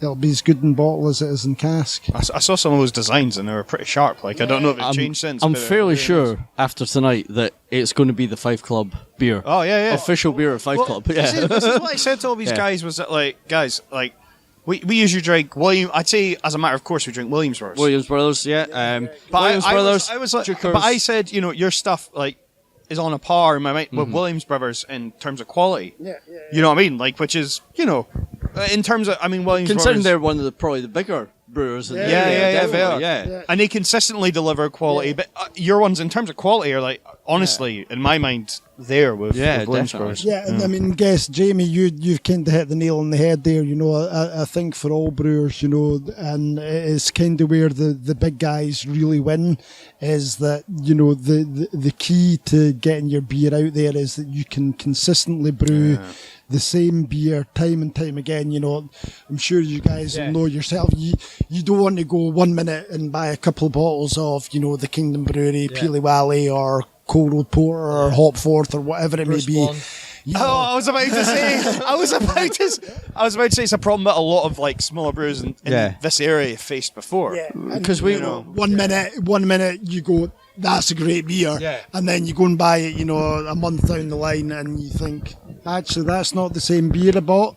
it'll be as good in bottle as it is in cask. I saw some of those designs and they were pretty sharp. Like, I don't know if it's changed since. I'm but fairly sure after tonight that it's going to be the Fife Club beer. Oh, yeah. Official beer of Fife Club. Yeah. This is what I said to all these guys was that, like, guys, like, we usually drink I'd say, as a matter of course, we drink Williams Brothers. Williams Brothers, yeah. But Williams Brothers. I was like, Jukers. but I said, your stuff, like, is on a par in my mind with Williams Brothers in terms of quality. Yeah. You know what I mean? Like, which is, in terms of, Williams Considering Brothers, they're one of the bigger brewers. Yeah, they are. Yeah. And they consistently deliver quality. But your ones, in terms of quality, are like, honestly, in my mind, there with Williams Brothers. Yeah, and guess, Jamie, you've kind of hit the nail on the head there. I think for all brewers, and it's kind of where the big guys really win, is that, the key to getting your beer out there is that you can consistently brew the same beer time and time again. I'm sure you guys will know yourself. You don't want to go 1 minute and buy a couple of bottles of, the Kingdom Brewery, Peely Valley, or Cold Road Porter, or Hopforth, or whatever it may be. I was about to say it's a problem that a lot of like smaller brewers in this area have faced before. Because we 1 minute you go, that's a great beer, and then you go and buy it, a month down the line, and you think, actually, that's not the same beer I bought.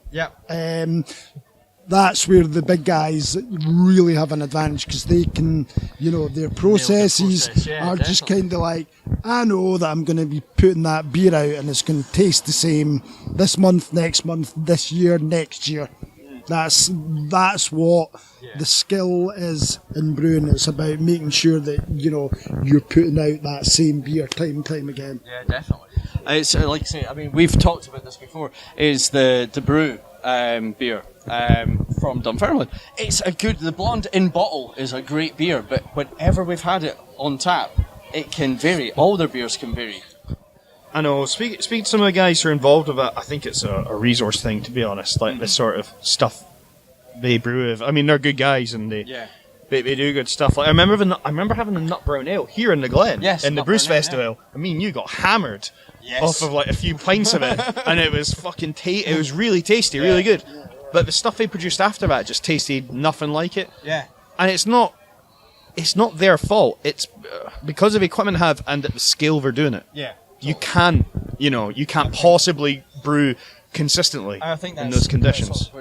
That's where the big guys really have an advantage, because they can, their processes are just kind of like, I know that I'm going to be putting that beer out and it's going to taste the same this month, next month, this year, next year. That's what the skill is in brewing. It's about making sure that, you're putting out that same beer time and time again. Yeah, definitely. It's like I say, we've talked about this before, is the brew beer from Dunfermline. It's the blonde in bottle is a great beer, but whenever we've had it on tap, it can vary. All their beers can vary. I know. Speak to some of the guys who are involved with it. I think it's a resource thing, to be honest. Like this sort of stuff they brew with. They're good guys and they do good stuff. Like I remember having a Nut Brown Ale here in the Glen, in the Bruce Festival. You got hammered off of like a few pints of it, and it was fucking it was really tasty, really good. But the stuff they produced after that just tasted nothing like it. Yeah, and it's not their fault. It's because of the equipment they have and at the scale they're doing it. Yeah. You can't possibly brew consistently in those conditions.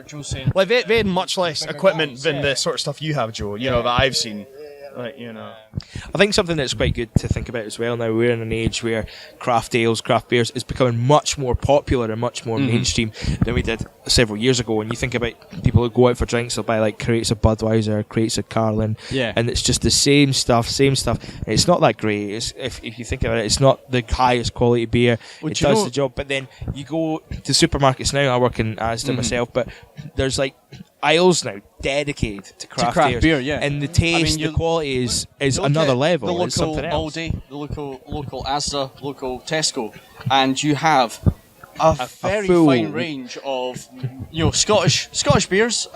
Like they had much less equipment than the sort of stuff you have, Joe. That I've seen. Like, I think something that's quite good to think about as well now, we're in an age where craft ales, craft beers is becoming much more popular and much more mainstream than we did several years ago. When you think about people who go out for drinks, they'll buy like crates of Budweiser, crates of Carlin, and it's just the same stuff. And it's not that great. If you think about it, it's not the highest quality beer. It does the job, but then you go to supermarkets now. I work in Asda myself, but there's like aisles now dedicated to craft beer, and the taste, the quality is another level. The it's something else. Aldi, the local Asda, local Tesco, and you have a very fine range of Scottish beers,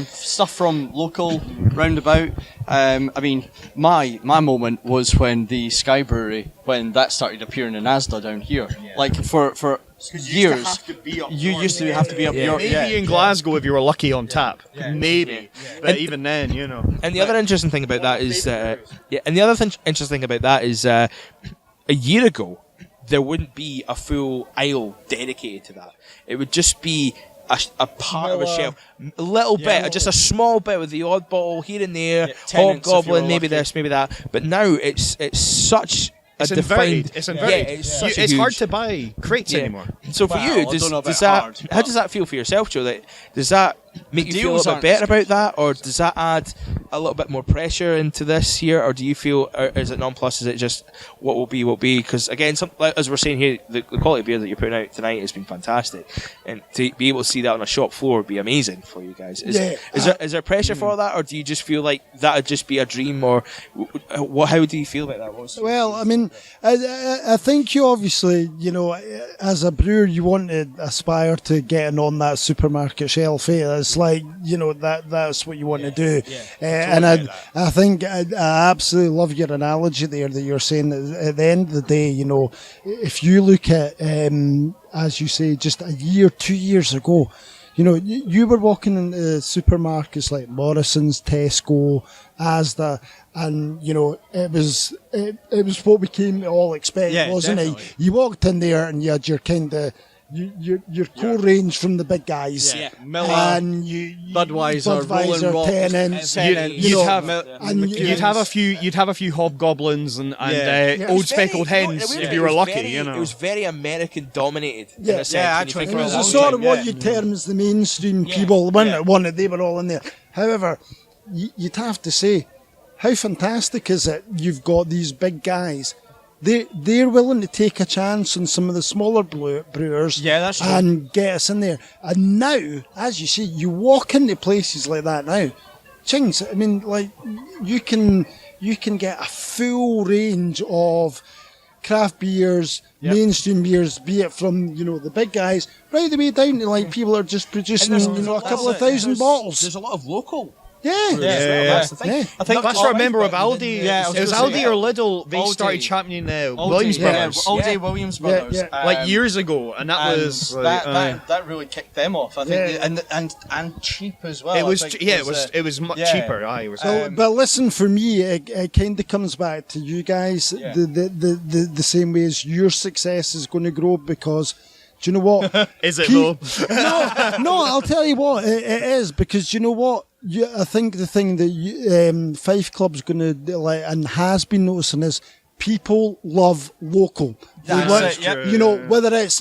stuff from local roundabout. My moment was when the Sky Brewery, when that started appearing in Asda down here, like for years. You used to have to be up York. Maybe in Glasgow if you were lucky on tap. Maybe. But even then, And the other interesting thing about that is a year ago there wouldn't be a full aisle dedicated to that. It would just be a part of a shelf, a little bit, just a small bit with the odd bottle here and there, Hobgoblin, maybe this, maybe that. But now it's such. It's defined. It's hard to buy crates anymore. So for you, I don't know about does that hard, how but- does that feel for yourself, Joe? Like, does that make you feel a deals little bit aren't better as about that, or does that add a little bit more pressure into this year, or do you feel, or is it non-plus? Is it just what will be will be? Because again, as we're saying here, the quality of beer that you're putting out tonight has been fantastic, and to be able to see that on a shop floor would be amazing for you guys. Is there pressure for that, or do you just feel like that would just be a dream, or how do you feel about that? Well, I mean, I think you obviously, as a brewer, you want to aspire to getting on that supermarket shelf. It's like, that's what you want to do. And I think I absolutely love your analogy there that you're saying that at the end of the day, if you look at, as you say, just a year, 2 years ago, you were walking into supermarkets like Morrison's, Tesco, Asda, and it was what we came to all expect, wasn't definitely. it? You walked in there and you had your kind of your core range from the big guys, Miller, and Budweiser, Rolling Rock, Tennent's, You'd have a few hobgoblins and old speckled hens if you were lucky. It was very American dominated. Yeah. in a sense, Yeah, when you think actually, It about was it. a sort of what you term as the mainstream people. They were all in there. However, you'd have to say, how fantastic is it? You've got these big guys. They're willing to take a chance on some of the smaller brewers, that's true. and get us in there. And now, as you see, you walk into places like that now, Chings. I mean, like you can get a full range of craft beers, mainstream beers, be it from the big guys right the way down to like people are just producing a couple of thousand bottles. There's a lot of local. Yeah. That's the thing. Yeah. I think That's what I remember of Aldi. Yeah, it was Aldi or Lidl. They started championing Williams Brothers. Aldi, Williams Brothers, Like years ago, and that was that really kicked them off. I think, and cheap as well. it was I think it was much cheaper. It was. But listen, for me, it kind of comes back to you guys the same way as your success is going to grow, because do you know what? Is it though? No, I'll tell you what, it is, because you know what? I think the thing that Fife Club's going to like and has been noticing is people love local. That's it, yep. Whether it's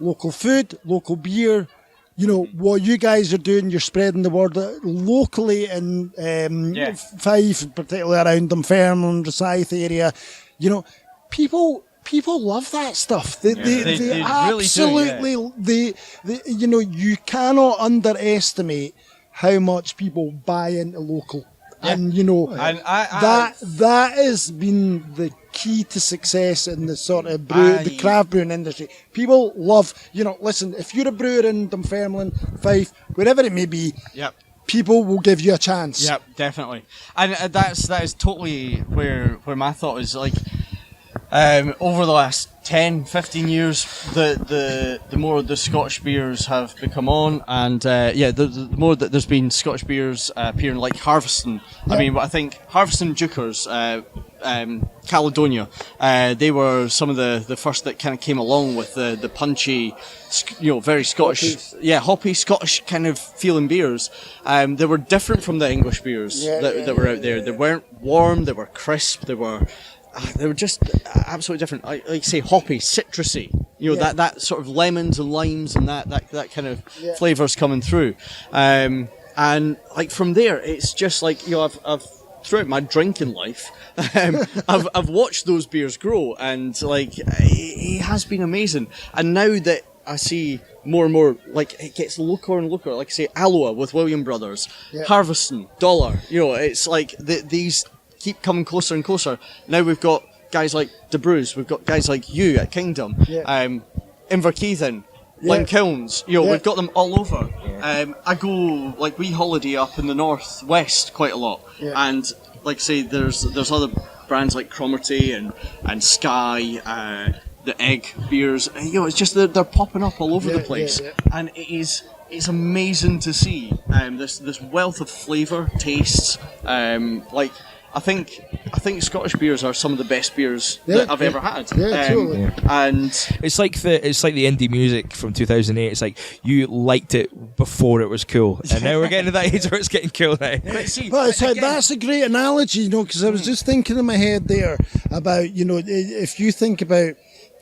local food, local beer. What you guys are doing, you're spreading the word locally in Fife, particularly around Dunfermline, Rosyth area. People love that stuff. They absolutely really do, you cannot underestimate how much people buy into local. And that has been the key to success in the sort of the craft brewing industry. People love, listen, if you're a brewer in Dunfermline, Fife, wherever it may be, people will give you a chance. Yep, definitely. And that is totally where my thought is, like, over the last 10, 15 years, the more the Scottish beers have become on, and the more that there's been Scottish beers appearing, like Harveston. I mean, I think Harveston Dukers, Caledonia, they were some of the first that kind of came along with the punchy, very Scottish, hoppy Scottish kind of feeling beers. They were different from the English beers that were out there. They weren't warm, they were crisp, they were just absolutely different. Like you say, hoppy, citrusy. That sort of lemons and limes and that kind of flavours coming through. And like from there, it's just like I've throughout my drinking life, I've watched those beers grow, and like it has been amazing. And now that I see more and more, like it gets local and local. Like I say, Alloa with William Brothers, Harveston, Dollar. It's like these keep coming closer and closer. Now we've got guys like De Brews, we've got guys like you at Kingdom, Inverkeithen, Glenkilns, we've got them all over. I go, like, we holiday up in the northwest quite a lot, and like say there's other brands like Cromarty and Sky, the Egg beers, it's just they're popping up all over the place, and it's amazing to see this wealth of flavour, tastes, like I think Scottish beers are some of the best beers that I've ever had. Totally. And it's like the indie music from 2008. It's like you liked it before it was cool, and now we're getting to that age where it's getting cool now. That's a great analogy, because I was just thinking in my head there about, if you think about,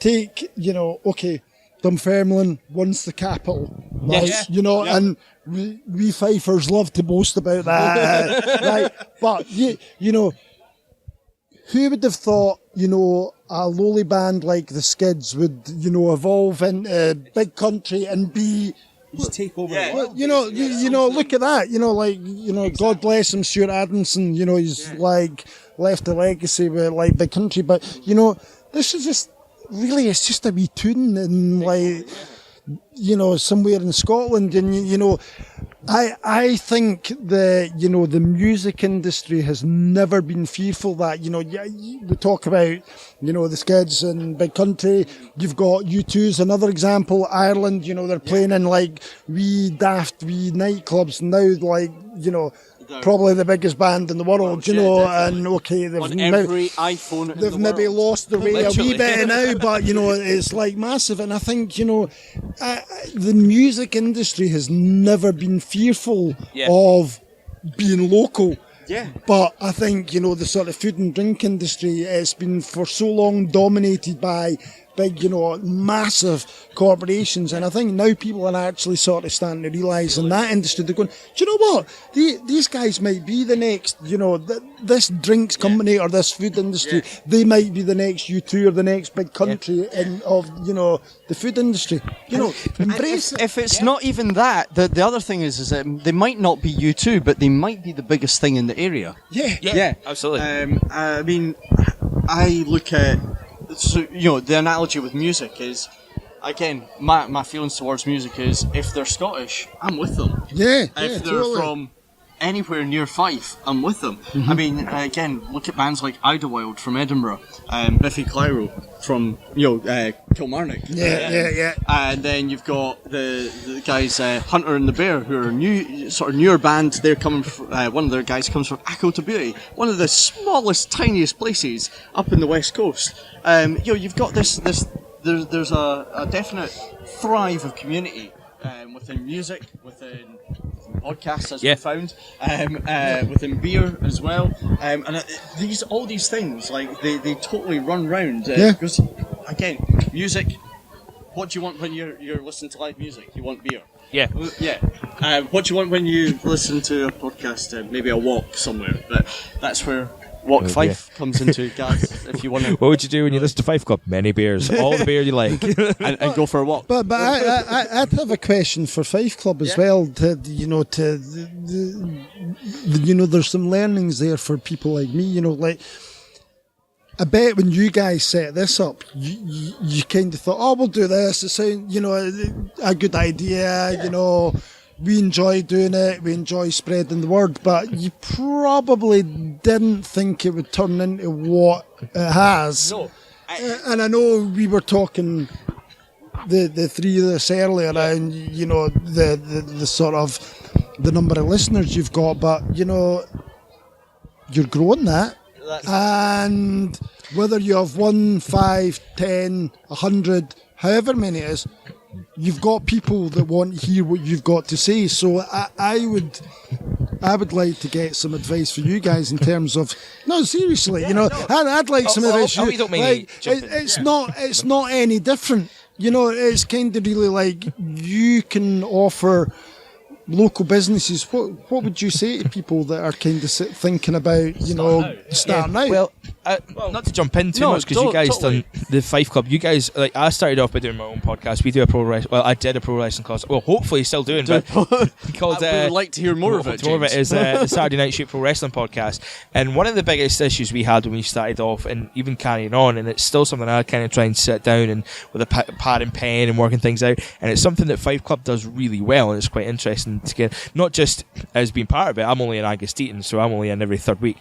okay, Dunfermline, once the capital, right? Yes. You know, and we Fifers love to boast about that, right? But you know, who would have thought, you know, a lowly band like the Skids would, you know, evolve into Big Country and be. Just take over Yeah. the world. You know, you know, look at that. You know, like, you know, God bless him, Stuart Adamson. You know, he's like left a legacy with like Big Country. But you know, this is just really, it's just a wee tune and like, you know, somewhere in Scotland. And you know, I think you know, the music industry has never been fearful that, you know, we talk about, you know, the Skids and Big Country. You've got U2's another example. Ireland, you know, they're playing in like wee daft wee nightclubs now, like, you know, probably the biggest band in the world, you know, and okay, they've On every iPhone in they've the maybe world. lost their way Literally. a wee bit now, but you know, it's like massive. And I think, you know, the music industry has never been fearful of being local. Yeah. But I think, you know, the sort of food and drink industry, it's been for so long dominated by big, you know, massive corporations. And I think now people are actually sort of starting to realise in that industry, they're going, do you know what? These guys might be the next, you know, this drinks company or this food industry, they might be the next U2 or the next Big Country of, you know, the food industry. You know, embrace it. If it's not even that, the other thing is that they might not be U2, but they might be the biggest thing in the area. Yeah. Absolutely. I mean, I look at, so, you know, the analogy with music is, again, my feelings towards music is, if they're Scottish, I'm with them. Yeah, If they're totally. from anywhere near Fife, I'm with them. I mean, again, look at bands like Idlewild from Edinburgh, Biffy Clyro from, you know, Kilmarnock. Yeah. And then you've got the guys Hunter and the Bear, who are newer band. They're coming. One of their guys comes from Echo to Beauty, one of the smallest, tiniest places up in the west coast. You know, you've got this. There's a definite thrive of community within music, within podcasts, as we found, within beer as well, and all these things, like they totally run round. Because again, music. What do you want when you're listening to live music? You want beer. Yeah. What do you want when you listen to a podcast? Maybe a walk somewhere. But that's where Walk Fife comes into, guys. If you want to. What would you do when you listen to Fife Club? Many beers, all the beer you like, and go for a walk. But I'd have a question for Fife Club as well. To you know, you know, there's some learnings there for people like me. You know, like I bet when you guys set this up, you kind of thought, oh, we'll do this. It sounds, you know, a good idea. You know, we enjoy doing it. We enjoy spreading the word. But you probably didn't think it would turn into what it has. No. And I know we were talking the three of us earlier, and you know the sort of the number of listeners you've got, but you know you're growing that, and whether you have 1, 5, 10, 100, however many it is, you've got people that want to hear what you've got to say. So I would like to get some advice for you guys in terms of seriously, you know, I'd like some advice. You don't mean like, jumping. it's not any different. You know, it's kind of really like you can offer local businesses. What would you say to people that are kind of thinking about, you know, starting out? Well, not to jump in too much, because you guys done the Fife Club. You guys, like, I started off by doing my own podcast. We do a pro wrestling. Well, I did a pro wrestling class. Well, hopefully still doing, but called. We would like to hear more of it. More of it is the Saturday Night Shoot Pro Wrestling podcast. And one of the biggest issues we had when we started off, and even carrying on, and it's still something I kind of try and sit down and with a pad and pen and working things out. And it's something that Fife Club does really well, and it's quite interesting to get, not just as being part of it. I'm only in Agustín, so I'm only in every third week.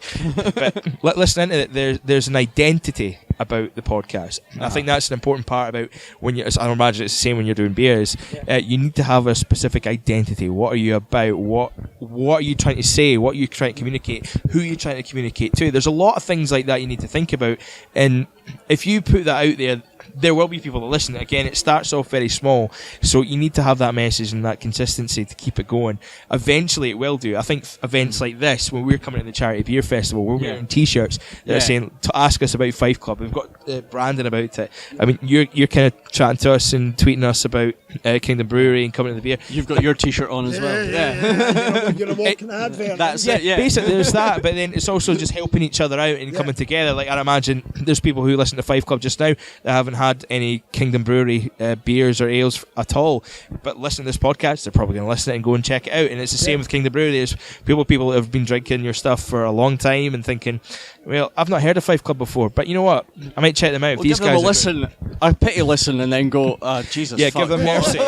But listening to it, there's an identity about the podcast. I think that's an important part about when you. I imagine it's the same when you're doing beers. You need to have a specific identity. What are you about? What are you trying to say? What are you trying to communicate? Who are you trying to communicate to? There's a lot of things like that you need to think about. And if you put that out there, there will be people that listen. Again, it starts off very small, so you need to have that message and that consistency to keep it going. Eventually it will do. I think events like this, when we're coming to the Charity Beer Festival, we're wearing t-shirts that are saying to ask us about Fife Club. We've got branding about it. I mean, you're kind of chatting to us and tweeting us about Kingdom Brewery and coming to the beer. You've got your t-shirt on as well. You're a walking advert. That's it. Yeah. Basically there's that, but then it's also just helping each other out and coming together. Like, I imagine there's people who listen to Fife Club just now that haven't had any Kingdom Brewery beers or ales at all, but listen to this podcast, they're probably going to listen to it and go and check it out. And it's the same with Kingdom Brewery. There's people that have been drinking your stuff for a long time and thinking, well, I've not heard of Fife Club before, but you know what, I might check them out. Well, give them a listen, a pity listen, and then go, Jesus, yeah, fuck. Give them mercy.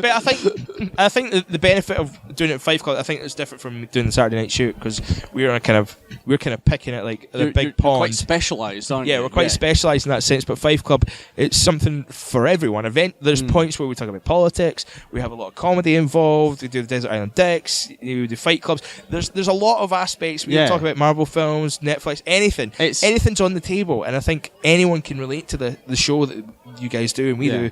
But I think the benefit of doing it at Fife Club, I think it's different from doing the Saturday night shoot, because we're kind of picking it like the big pond. You're quite specialised, aren't you? Yeah, we're quite specialised in that sense. But Fife Club, it's something for everyone. There's points where we talk about politics. We have a lot of comedy involved. We do the Desert Island Dicks. We do fight clubs. There's a lot of aspects. We talk about Marvel films, Netflix, anything. Anything's on the table, and I think anyone can relate to the show that you guys do and we do.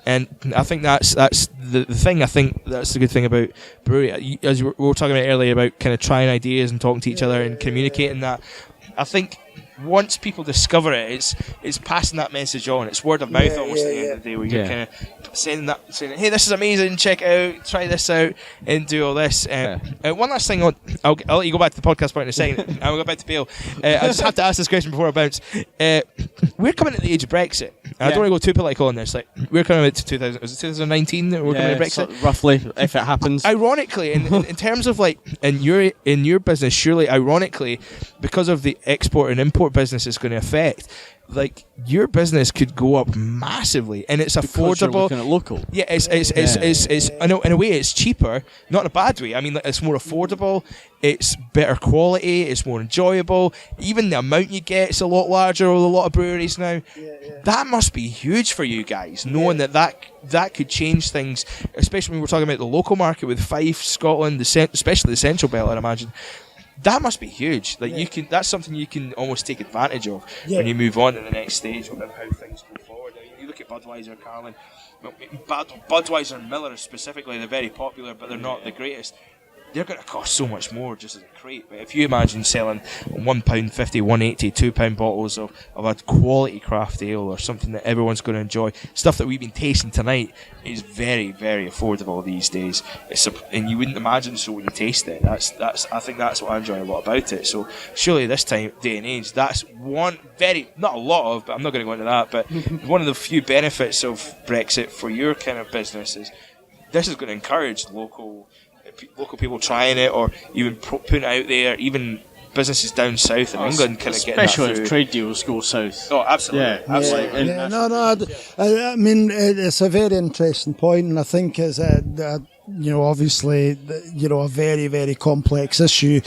And I think that's the thing. I think that's the good thing about brewery. As we were talking about earlier about kind of trying ideas and talking to each other and communicating that. I think once people discover it, it's passing that message on. It's word of mouth almost at the end of the day, where you're kind of saying, hey, this is amazing, check it out, try this out, and do all this. One last thing, I'll let you go back to the podcast point in a second. I'll go back to Bill. I just have to ask this question before I bounce. We're coming at the age of Brexit. I don't want to go too political on this. Like, we're coming out to 2019 that we're coming to Brexit? So roughly, if it happens. Ironically, in terms of like, in your business, surely, ironically, because of the export and import business is going to affect, like, your business could go up massively, and it's because affordable. You're looking at local. Yeah, it's I know in a way it's cheaper, not in a bad way. I mean, like, it's more affordable, it's better quality, it's more enjoyable. Even the amount you get is a lot larger with a lot of breweries now. That must be huge for you guys, knowing that could change things, especially when we're talking about the local market with Fife, Scotland, especially the Central Belt, I'd imagine. That must be huge. Like, you can. That's something you can almost take advantage of when you move on to the next stage of how things go forward. I mean, you look at Budweiser, Carlin, Budweiser and Miller specifically. They're very popular, but they're not the greatest. They're going to cost so much more just as a crate. But if you imagine selling £1.50, £1.80, £2 bottles of a quality craft ale or something that everyone's going to enjoy, stuff that we've been tasting tonight is very, very affordable these days. And you wouldn't imagine so when you taste it. I think that's what I enjoy a lot about it. So surely this day and age, that's one not a lot of, but I'm not going to go into that, but one of the few benefits of Brexit for your kind of business is this is going to encourage local people trying it, or even putting it out there, even businesses down south in England kind of getting that through. Especially if trade deals go south. Oh, absolutely. Absolutely. I mean, it's a very interesting point, and I think it's obviously, a very, very complex issue.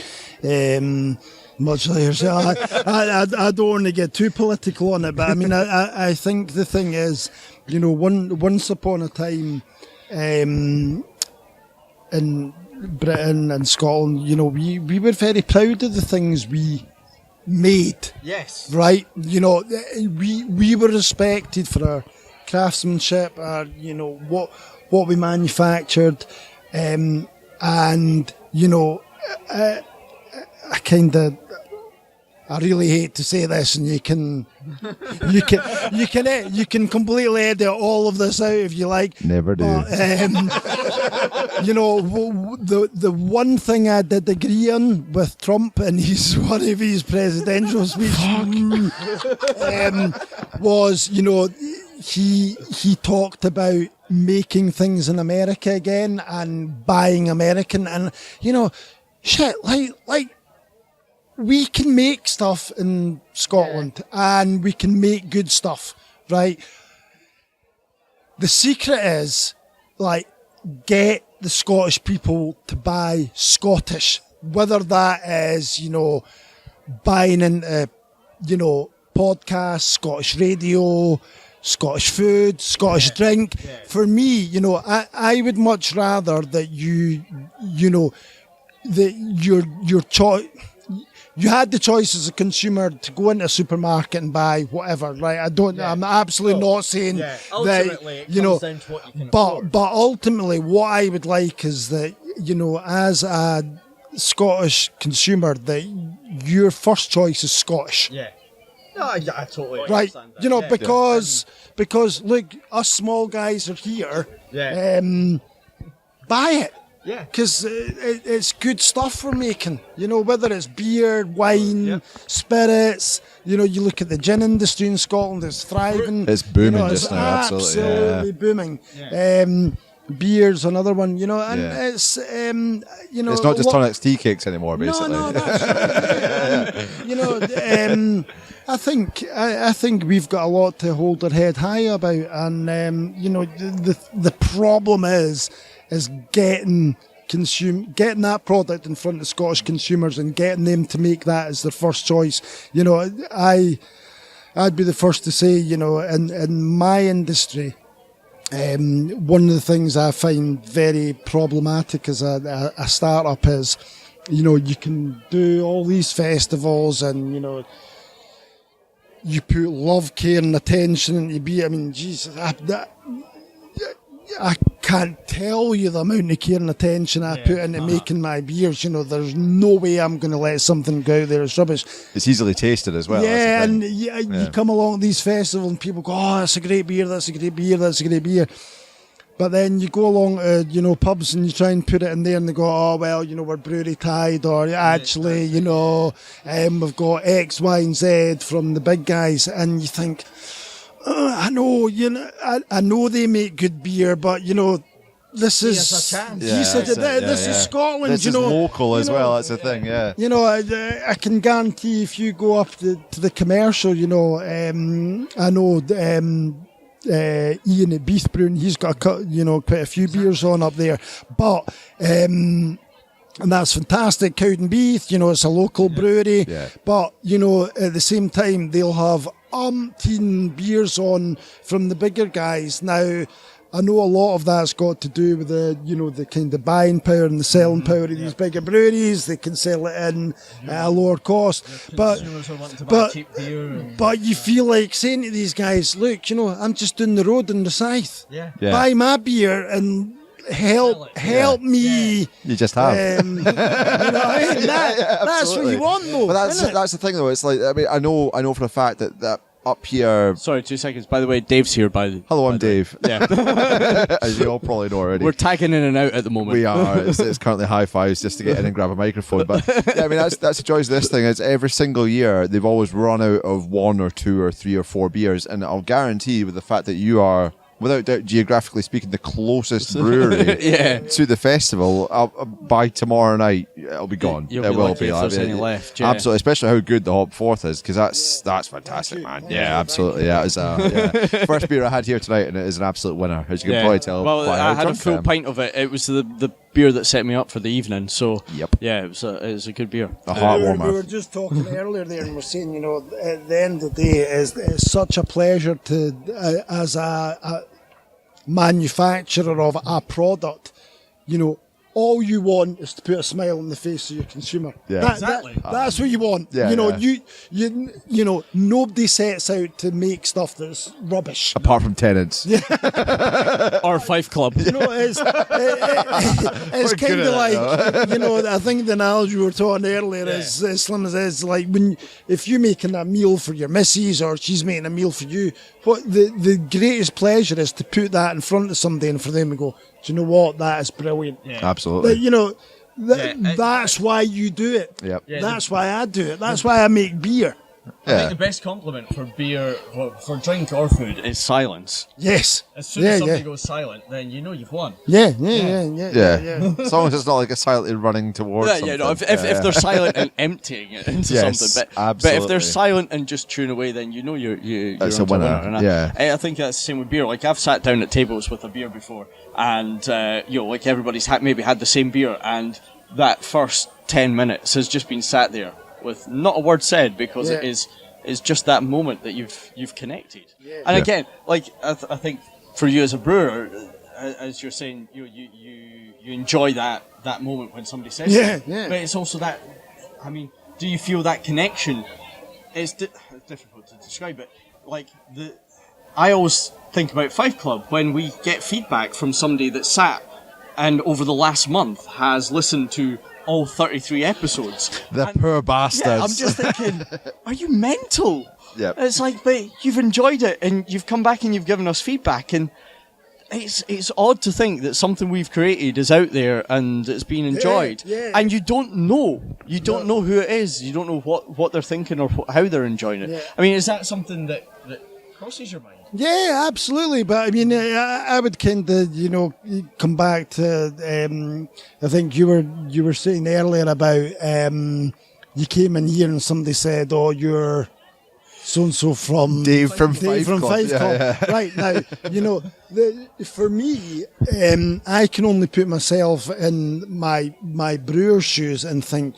Much later, I don't want to get too political on it, but I mean, I think the thing is, once upon a time, in Britain and Scotland, we were very proud of the things we made. Yes. Right? We were respected for our craftsmanship, our, what we manufactured, and, I really hate to say this, and you can completely edit all of this out if you like. Never do. But, the one thing I did agree on with Trump and one of his presidential speeches was, he talked about making things in America again and buying American, and like we can make stuff in Scotland and we can make good stuff, right? The secret is, like, get the Scottish people to buy Scottish, whether that is, buying into, podcasts, Scottish radio, Scottish food, Scottish drink. Yeah. For me, I would much rather that your choice, you had the choice as a consumer to go into a supermarket and buy whatever, right? I'm absolutely not saying that, you know, but ultimately what I would like is that, you know, as a Scottish consumer, that your first choice is Scottish. Yeah. No, I totally right. understand that. You know, because look, us small guys are here. Yeah. Buy it. Yeah. Because it's good stuff we're making. You know, whether it's beer, wine, spirits. You know, you look at the gin industry in Scotland; it's thriving. It's booming you know, just now. Absolutely booming. Yeah. Beer's another one, you know, and it's, you know... It's not just Tonics tea cakes anymore, basically. No, that's right. You know, I think we've got a lot to hold our head high about, and, you know, the problem is getting that product in front of Scottish consumers and getting them to make that as their first choice. You know, I'd be the first to say, you know, in my industry... one of the things I find very problematic as a startup is, you know, you can do all these festivals and, you know, you put love, care and attention into beer. I mean, Jesus, I can't tell you the amount of care and attention I put into making my beers. You know, there's no way I'm going to let something go out there as rubbish. It's easily tasted as well. Yeah, and you come along to these festivals and people go, oh, that's a great beer, that's a great beer, that's a great beer. But then you go along to, you know, pubs and you try and put it in there and they go, oh, well, you know, we're brewery tied, or actually, you know, we've got X, Y and Z from the big guys. And you think... I know, you know, I know they make good beer, but you know, this is this is Scotland. This you know, is local as know, well. That's the thing, yeah. You know, I can guarantee if you go up to the commercial, you know, I know Ian at Beef Brewing, he's got quite a few beers on up there, but. And that's fantastic. Cowden Beath, you know, it's a local brewery. Yeah. But, you know, at the same time, they'll have umpteen beers on from the bigger guys. Now, I know a lot of that's got to do with the, you know, the kind of buying power and the selling power of these bigger breweries. They can sell it in at a lower cost. But you feel like saying to these guys, look, you know, I'm just down the road in the Scythe. Buy my beer and... help me. You just have. You know what I mean? That's what you want, though. But that's the thing, though. It's like, I mean, I know for a fact that up here. Sorry, 2 seconds. By the way, Dave's here. Hello, I'm Dave. Yeah, as you all probably know already. We're tagging in and out at the moment. We are. It's currently high fives just to get in and grab a microphone. But yeah, I mean, that's the joy of this thing. Is every single year they've always run out of 1 or 2 or 3 or 4 beers, and I'll guarantee with the fact that you are. Without doubt, geographically speaking, the closest brewery to the festival, by tomorrow night, it'll be gone. It will be. If there's any left. Yeah. Absolutely, especially how good the Hop Forth is, because that's fantastic, man. Yeah, absolutely. Yeah, it was first beer I had here tonight, and it is an absolute winner, as you can probably tell. Well, I had a full pint of it. It was the beer that set me up for the evening. So yeah, it was a good beer. A heart warmer. We were just talking earlier there, and we're saying, you know, at the end of the day, it's such a pleasure to, as a manufacturer of a product, you know, all you want is to put a smile on the face of your consumer. Yeah. Exactly. That's what you want. Yeah, you know, you know, nobody sets out to make stuff that's rubbish. Apart from tenants. Or Fife Club. You know, it's kind of like, you know, I think the analogy we were talking earlier is as slim as is, like if you're making a meal for your missus or she's making a meal for you, what the greatest pleasure is to put that in front of somebody and for them to go, do you know what? That is brilliant. Yeah. Absolutely. You know, that's why you do it. Yep. Yeah, that's why I do it. That's why I make beer. I think the best compliment for beer, for drink or food, is silence. Yes. As soon as somebody goes silent, then you know you've won. Yeah. As long as it's not like a silently running towards something. No, if they're silent and emptying it into something. But if they're silent and just tune away, then you know you're it's a winner. And I think that's the same with beer. Like, I've sat down at tables with a beer before, and you know, like, everybody's maybe had the same beer, and that first 10 minutes has just been sat there with not a word said, because it is just that moment that you've connected. Yeah. And again, like, I think for you as a brewer, as you're saying, you enjoy that moment when somebody says that. But it's also that, I mean, do you feel that connection? It's difficult to describe it. Like I always think about Fife Club when we get feedback from somebody that sat and over the last month has listened to all 33 episodes. The poor bastards. Yeah, I'm just thinking, are you mental? Yep. It's like, but you've enjoyed it and you've come back and you've given us feedback, and it's odd to think that something we've created is out there and it's being enjoyed, and you don't know who it is, you don't know what they're thinking or how they're enjoying it. Yeah. I mean, is that something that crosses your mind? Yeah, absolutely. But I mean, I would kind of, come back to. I think you were saying earlier about you came in here and somebody said, "Oh, you're so and so from Dave from Fife Club." Yeah. Right now, for me, I can only put myself in my brewer's shoes and think,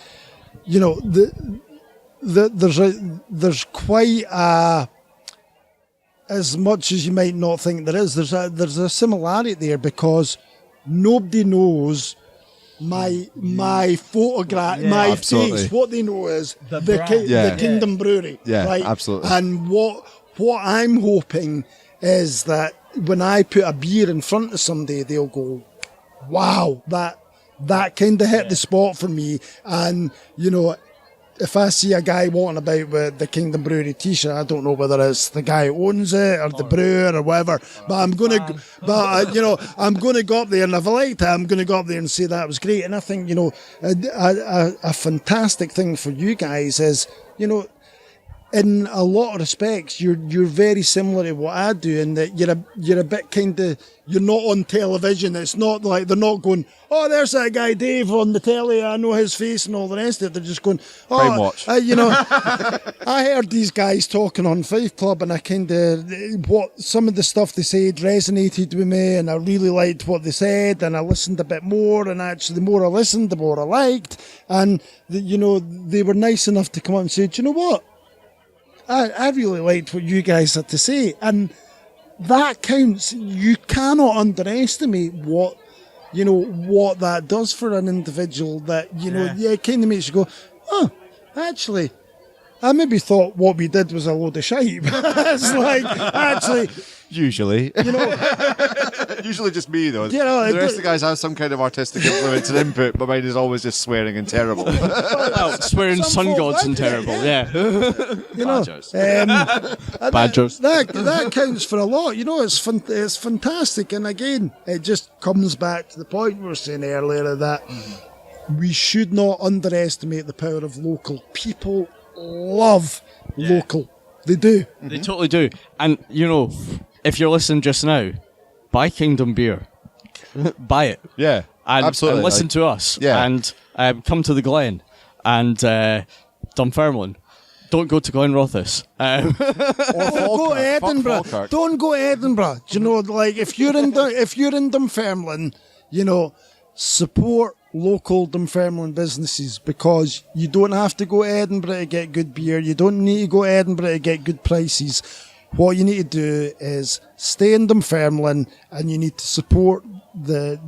there's quite a. As much as you might not think there is, there's a similarity there, because nobody knows my photograph, my face. What they know is the Kingdom Brewery, right? Absolutely. And what I'm hoping is that when I put a beer in front of somebody, they'll go, "Wow, that kind of hit the spot for me." And if I see a guy walking about with the Kingdom Brewery t-shirt, I don't know whether it's the guy who owns it or the brewer or whatever, but I'm gonna go up there, and if I liked it, I'm gonna go up there and say that was great. And I think a fantastic thing for you guys is in a lot of respects, you're very similar to what I do, in that you're a bit kind of, you're not on television. It's not like they're not going, "Oh, there's that guy Dave on the telly, I know his face," and all the rest of it. They're just going, "Oh, I heard these guys talking on Fife Club, and I kind of, some of the stuff they said resonated with me, and I really liked what they said, and I listened a bit more, and actually the more I listened, the more I liked." And they were nice enough to come up and say, "Do you know what? I really liked what you guys had to say," and that counts. You cannot underestimate what that does for an individual. That kind of makes you go, "Oh, actually, I maybe thought what we did was a load of shite." It's like, actually, usually, usually just me though. The rest of the guys have some kind of artistic influence and input, but mine is always just swearing and terrible. Well, swearing sun gods and terrible, Badgers. Badgers. That counts for a lot. It's fantastic. And again, it just comes back to the point we were saying earlier that we should not underestimate the power of local. People love local. They do. They totally do. And, if you're listening just now, buy Kingdom beer. Buy it. Yeah, absolutely. And listen to us. Yeah. And come to the Glen. And Dunfermline. Don't go to Glenrothes. Go to Edinburgh. Don't go to Edinburgh. If you're in Dunfermline, support local Dunfermline businesses, because you don't have to go to Edinburgh to get good beer. You don't need to go to Edinburgh to get good prices. What you need to do is stay in Dunfermline, and you need to support the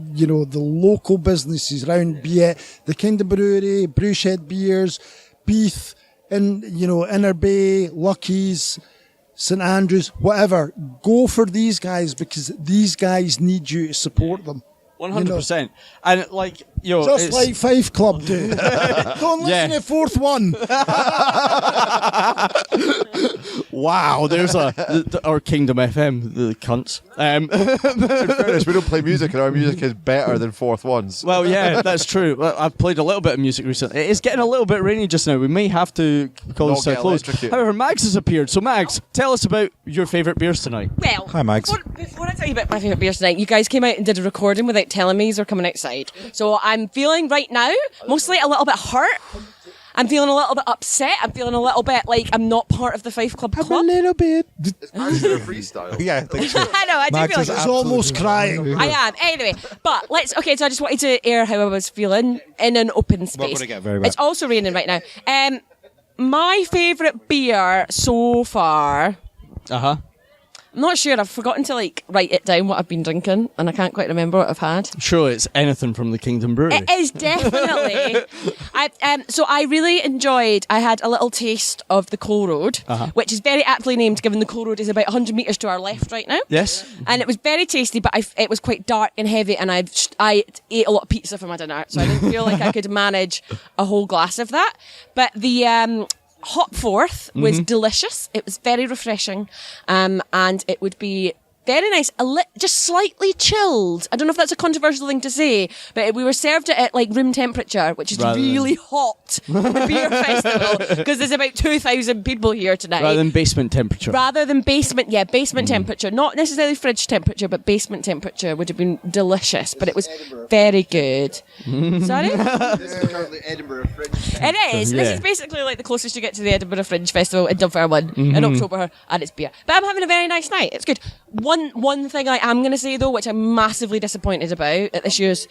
local businesses around, be it the Kingdom Brewery, Brewshed Beers, Beef, Inner Bay, Lucky's, St Andrews, whatever. Go for these guys, because these guys need you to support them. 100%. And just like Fife Club do. Don't listen to Fourth One. Wow, there's our Kingdom FM, the cunts. In fairness, we don't play music, and our music is better than Fourth One's. Well, yeah, that's true. I've played a little bit of music recently. It's getting a little bit rainy just now. We may have to call this close. However, Mags has appeared. So, Mags, tell us about your favourite beers tonight. Well, hi, Mags. Before I tell you about my favourite beers tonight, you guys came out and did a recording without telling me you're coming outside. So I'm feeling right now mostly a little bit hurt. I'm feeling a little bit upset. I'm feeling a little bit like I'm not part of the Fife Club club. A little bit. It's Mags in a freestyle. Yeah, I think so. I know, I do Mags feel is like He's almost crying. I am. Anyway, but so I just wanted to air how I was feeling in an open space. We're going to get very bad. It's also raining right now. My favourite beer so far I'm not sure. I've forgotten to write it down what I've been drinking, and I can't quite remember what I've had. Surely it's anything from the Kingdom Brewery. It is definitely. So I really enjoyed. I had a little taste of the Coal Road, which is very aptly named, given the Coal Road is about 100 metres to our left right now. Yes. And it was very tasty, but it was quite dark and heavy, and I ate a lot of pizza for my dinner, so I didn't feel like I could manage a whole glass of that. But the Hopforth was delicious. It was very refreshing, and it would be very nice, just slightly chilled. I don't know if that's a controversial thing to say, but we were served it at room temperature, which is really hot for the beer festival, because there's about 2,000 people here tonight. Rather than basement temperature. Basement temperature. Not necessarily fridge temperature, but basement temperature would have been delicious, but it was very good. Sorry? This is currently Edinburgh Fringe. It is. This is basically the closest you get to the Edinburgh Fringe Festival in Dunfermline in October, and it's beer. But I'm having a very nice night. It's good. One thing I am going to say though, which I'm massively disappointed about at this year's,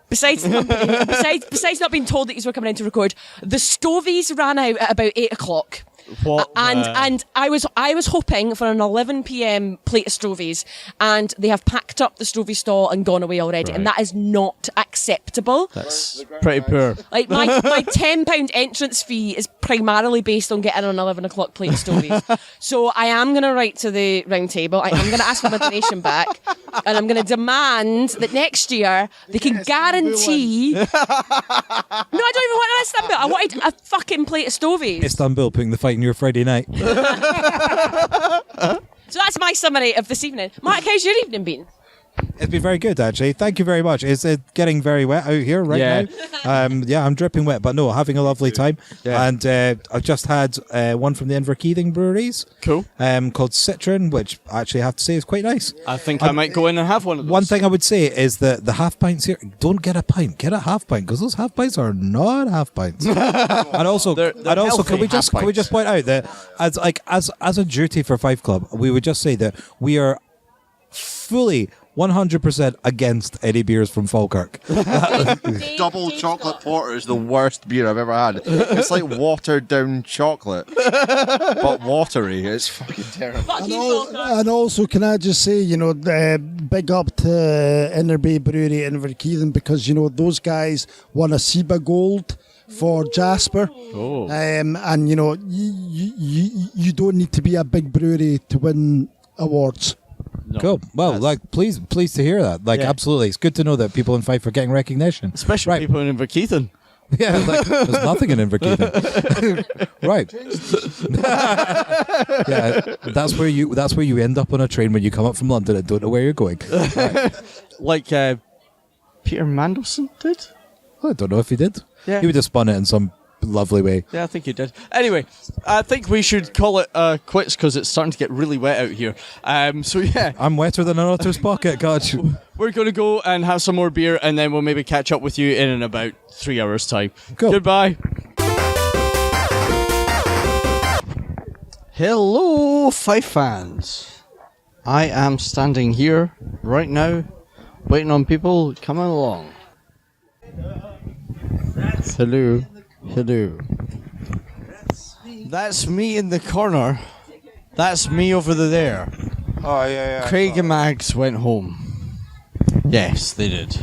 besides not being told that you were coming in to record, the Stovies ran out at about 8 o'clock. What? And I was hoping for an 11 p.m. plate of Stovies, and they have packed up the Stovie stall and gone away already, and that is not acceptable. That's pretty poor. My £10 entrance fee is primarily based on getting an 11 o'clock plate of Stovies. So I am going to write to the round table. I am going to ask for my donation back, and I'm going to demand that next year they can guarantee. No, I don't even want an Istanbul. I wanted a fucking plate of Stovies. Istanbul putting the fight in your Friday night. So that's my summary of this evening. Mark, how's your evening been? It's been very good, actually. Thank you very much. It's getting very wet out here right now. I'm dripping wet, but no, having a lovely time. Yeah. And I've just had one from the Inverkeithing breweries. Cool. Called Citron, which actually I have to say is quite nice. I think I might go in and have one of those. One thing I would say is that the half pints here, don't get a pint, get a half pint, because those half pints are not half pints. and also, They're can we just half-pints. point out that as a duty for Fife Club, we would just say that we are fully 100% against any beers from Falkirk. Double chocolate porter is the worst beer I've ever had. It's like watered down chocolate, but watery. It's fucking terrible. And also, can I just say, big up to Inner Bay Brewery in Inverkeithing, because, those guys won a SIBA Gold for Jasper. Oh. And, you don't need to be a big brewery to win awards. No. Cool. Well, pleased to hear that. Absolutely. It's good to know that people in Fife are getting recognition. Especially people in Inverkeithing. Yeah, there's nothing in Inverkeithing. Right. Yeah, that's where you end up on a train when you come up from London and don't know where you're going. Right. Like Peter Mandelson did? I don't know if he did. Yeah. He would have spun it in some lovely way. Yeah, I think he did. Anyway, I think we should call it quits because it's starting to get really wet out here. So yeah. I'm wetter than an otter's pocket, God. We're going to go and have some more beer, and then we'll maybe catch up with you in about 3 hours' time. Cool. Goodbye. Hello, Fife fans. I am standing here right now, waiting on people coming along. Hello. That's me in the corner. That's me over there. Oh, yeah. Craig and Mags went home. Yes, they did.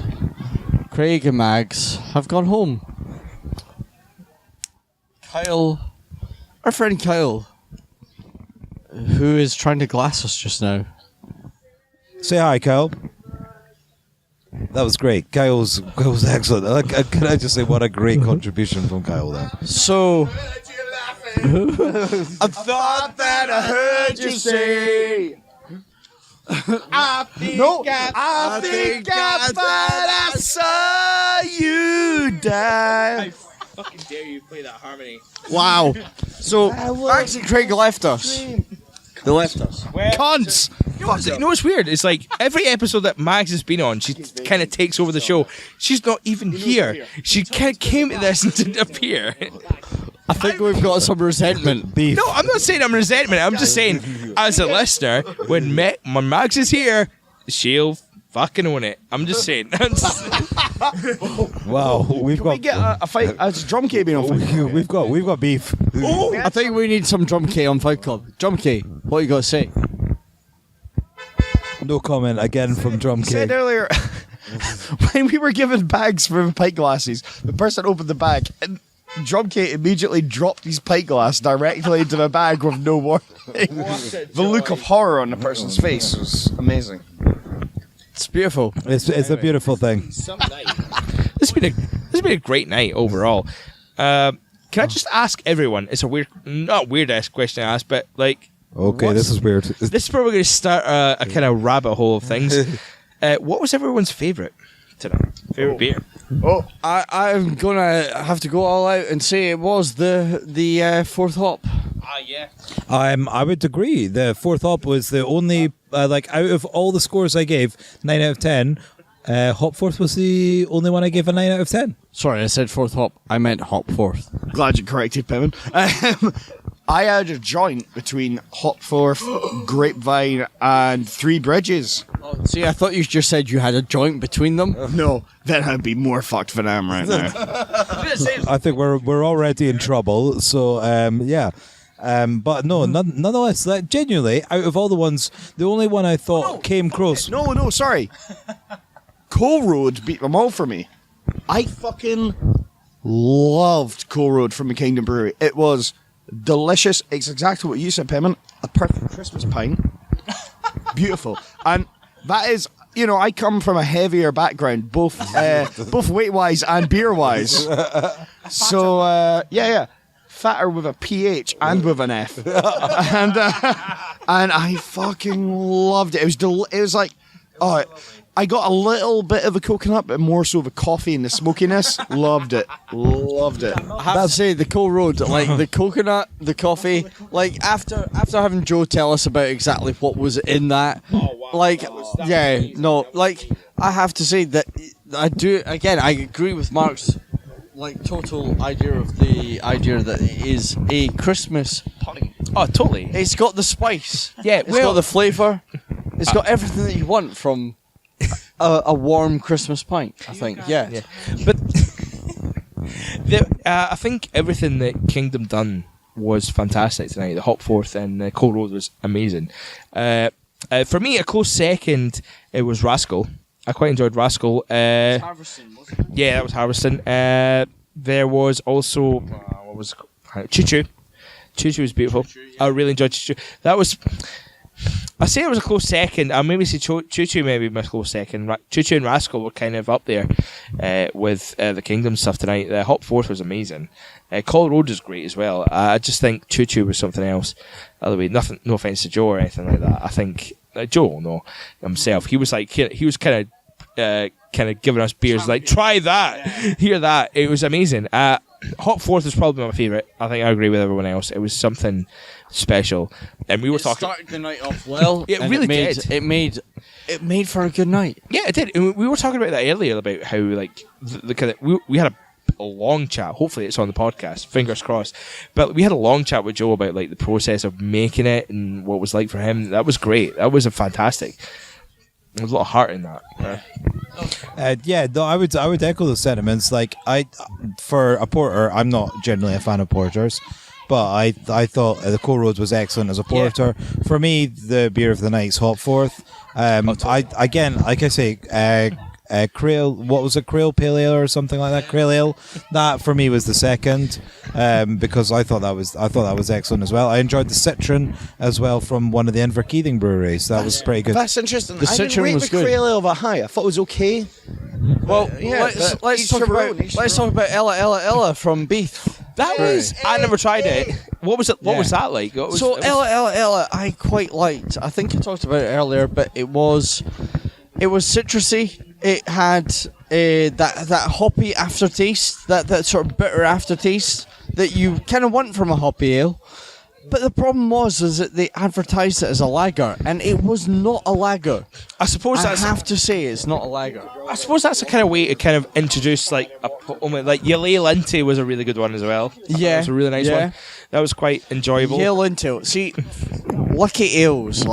Craig and Mags have gone home. Kyle, our friend Kyle, who is trying to glass us just now. Say hi, Kyle. That was great. Kyle's excellent. Can I just say what a great contribution from Kyle there. So, I thought that I heard you say. I think I thought I saw you die. I fucking dare you play that harmony. Wow. So, Max and Craig left us. They left us. Cunts! You know what's weird? It's like every episode that Mags has been on, she kind of takes over the show. She's not even here. She kind of came to this and didn't appear. I think we've got some resentment. Beef. No, I'm not saying I'm resentment. I'm just saying, as a listener, when Mags is here, she'll fucking own it. I'm just saying. Wow, we've got. We get a fight. It's drum K being on Fight Club. We've got beef. I think we need some drum K on Fight Club. Drum K, what you got to say? No comment again from You said Drumcast. earlier, when we were given bags for pint glasses, the person opened the bag and Drumcast immediately dropped his pint glass directly into the bag with no warning. The look of horror on the person's face was amazing. It's beautiful. It's a beautiful thing. This has been a great night overall. Can I just ask everyone? It's a not weird ass question to ask, but like, Okay, this is weird. this is probably going to start a kind of rabbit hole of things. What was everyone's favourite tonight? Favorite beer? I'm gonna have to go all out and say it was the fourth hop. Yeah. I would agree. The fourth hop was the only out of all the scores I gave 9 out of 10. Hopforth was the only one I gave a 9 out of 10. Sorry, I said fourth hop. I meant Hopforth. Glad you corrected, Piven. I had a joint between Hopforth, Grapevine, and Three Bridges. Oh, see, I thought you just said you had a joint between them. No, then I'd be more fucked than I am right now. I think we're already in trouble. So yeah. But no, nonetheless, genuinely, out of all the ones, the only one I thought came close. No, sorry. Coal Road beat them all for me. I fucking loved Coal Road from the Kingdom Brewery. It was delicious. It's exactly what you said, Pemmin. A perfect Christmas pint. Beautiful. And that is, I come from a heavier background, both weight-wise and beer-wise. So, yeah. Fatter with a PH and with an F. and I fucking loved it. It was like, I got a little bit of the coconut, but more so the coffee and the smokiness. Loved it. I have to say, the Coal Road, like the coconut, the coffee, like after having Joe tell us about exactly what was in that, I have to say that I agree with Mark's total idea of the idea that it is a Christmas pint. Oh, totally. It's got the spice. Yeah, it's got the flavour. It's got everything that you want from a warm Christmas pint, I think. Yeah. But I think everything that Kingdom done was fantastic tonight. The Hopforth and the Coal Road was amazing. For me, a close second, it was Rascal. I quite enjoyed Rascal. Harveston, wasn't it? Yeah, that was Harveston. There was also Choo Choo. Choo Choo was beautiful. I really enjoyed Choo Choo. That was. I say it was a close second. I maybe say Choo Choo maybe my close second. Choo Choo and Rascal were kind of up there with the Kingdom stuff tonight. The Hopforth was amazing. Coal Road was great as well. I just think Choo Choo was something else. By the way, no offense to Joe or anything like that. I think Joe, himself, he was kind of giving us beers like, try that, hear that. It was amazing. Hopforth is probably my favourite. I think I agree with everyone else. It was something special, and we were talking. Started the night off well. It really did. It made for a good night. Yeah, it did. And we were talking about that earlier about how the kind of we had a long chat. Hopefully, it's on the podcast. Fingers crossed. But we had a long chat with Joe about the process of making it and what it was like for him. That was great. That was fantastic. There's a lot of heart in that. I would echo the sentiments. For a porter, I'm not generally a fan of porters, but I thought the Coal Road was excellent as a porter. Yeah. For me, the beer of the night is Hopforth. Crail, what was it, Crail Pale Ale or something like that? Crail Ale. That for me was the second, because I thought that was excellent as well. I enjoyed the Citron as well from one of the Inverkeithing breweries. That was pretty good. That's interesting. The Citron I didn't rate was the good. Crail Ale that high. I thought it was okay. Well, let's talk about Ella Ella Ella from Beef. That was. I never tried it. What was it? What was that like? Ella Ella Ella, I quite liked. I think I talked about it earlier, but it was citrusy. It had that hoppy aftertaste, that sort of bitter aftertaste that you kind of want from a hoppy ale. But the problem was that they advertised it as a lager, and it was not a lager. I have to say it's not a lager. I suppose that's a kind of way to kind of introduce Yale Linty was a really good one as well. Yeah, it was a really nice one. That was quite enjoyable. Yale Linty. See, Lucky Ales,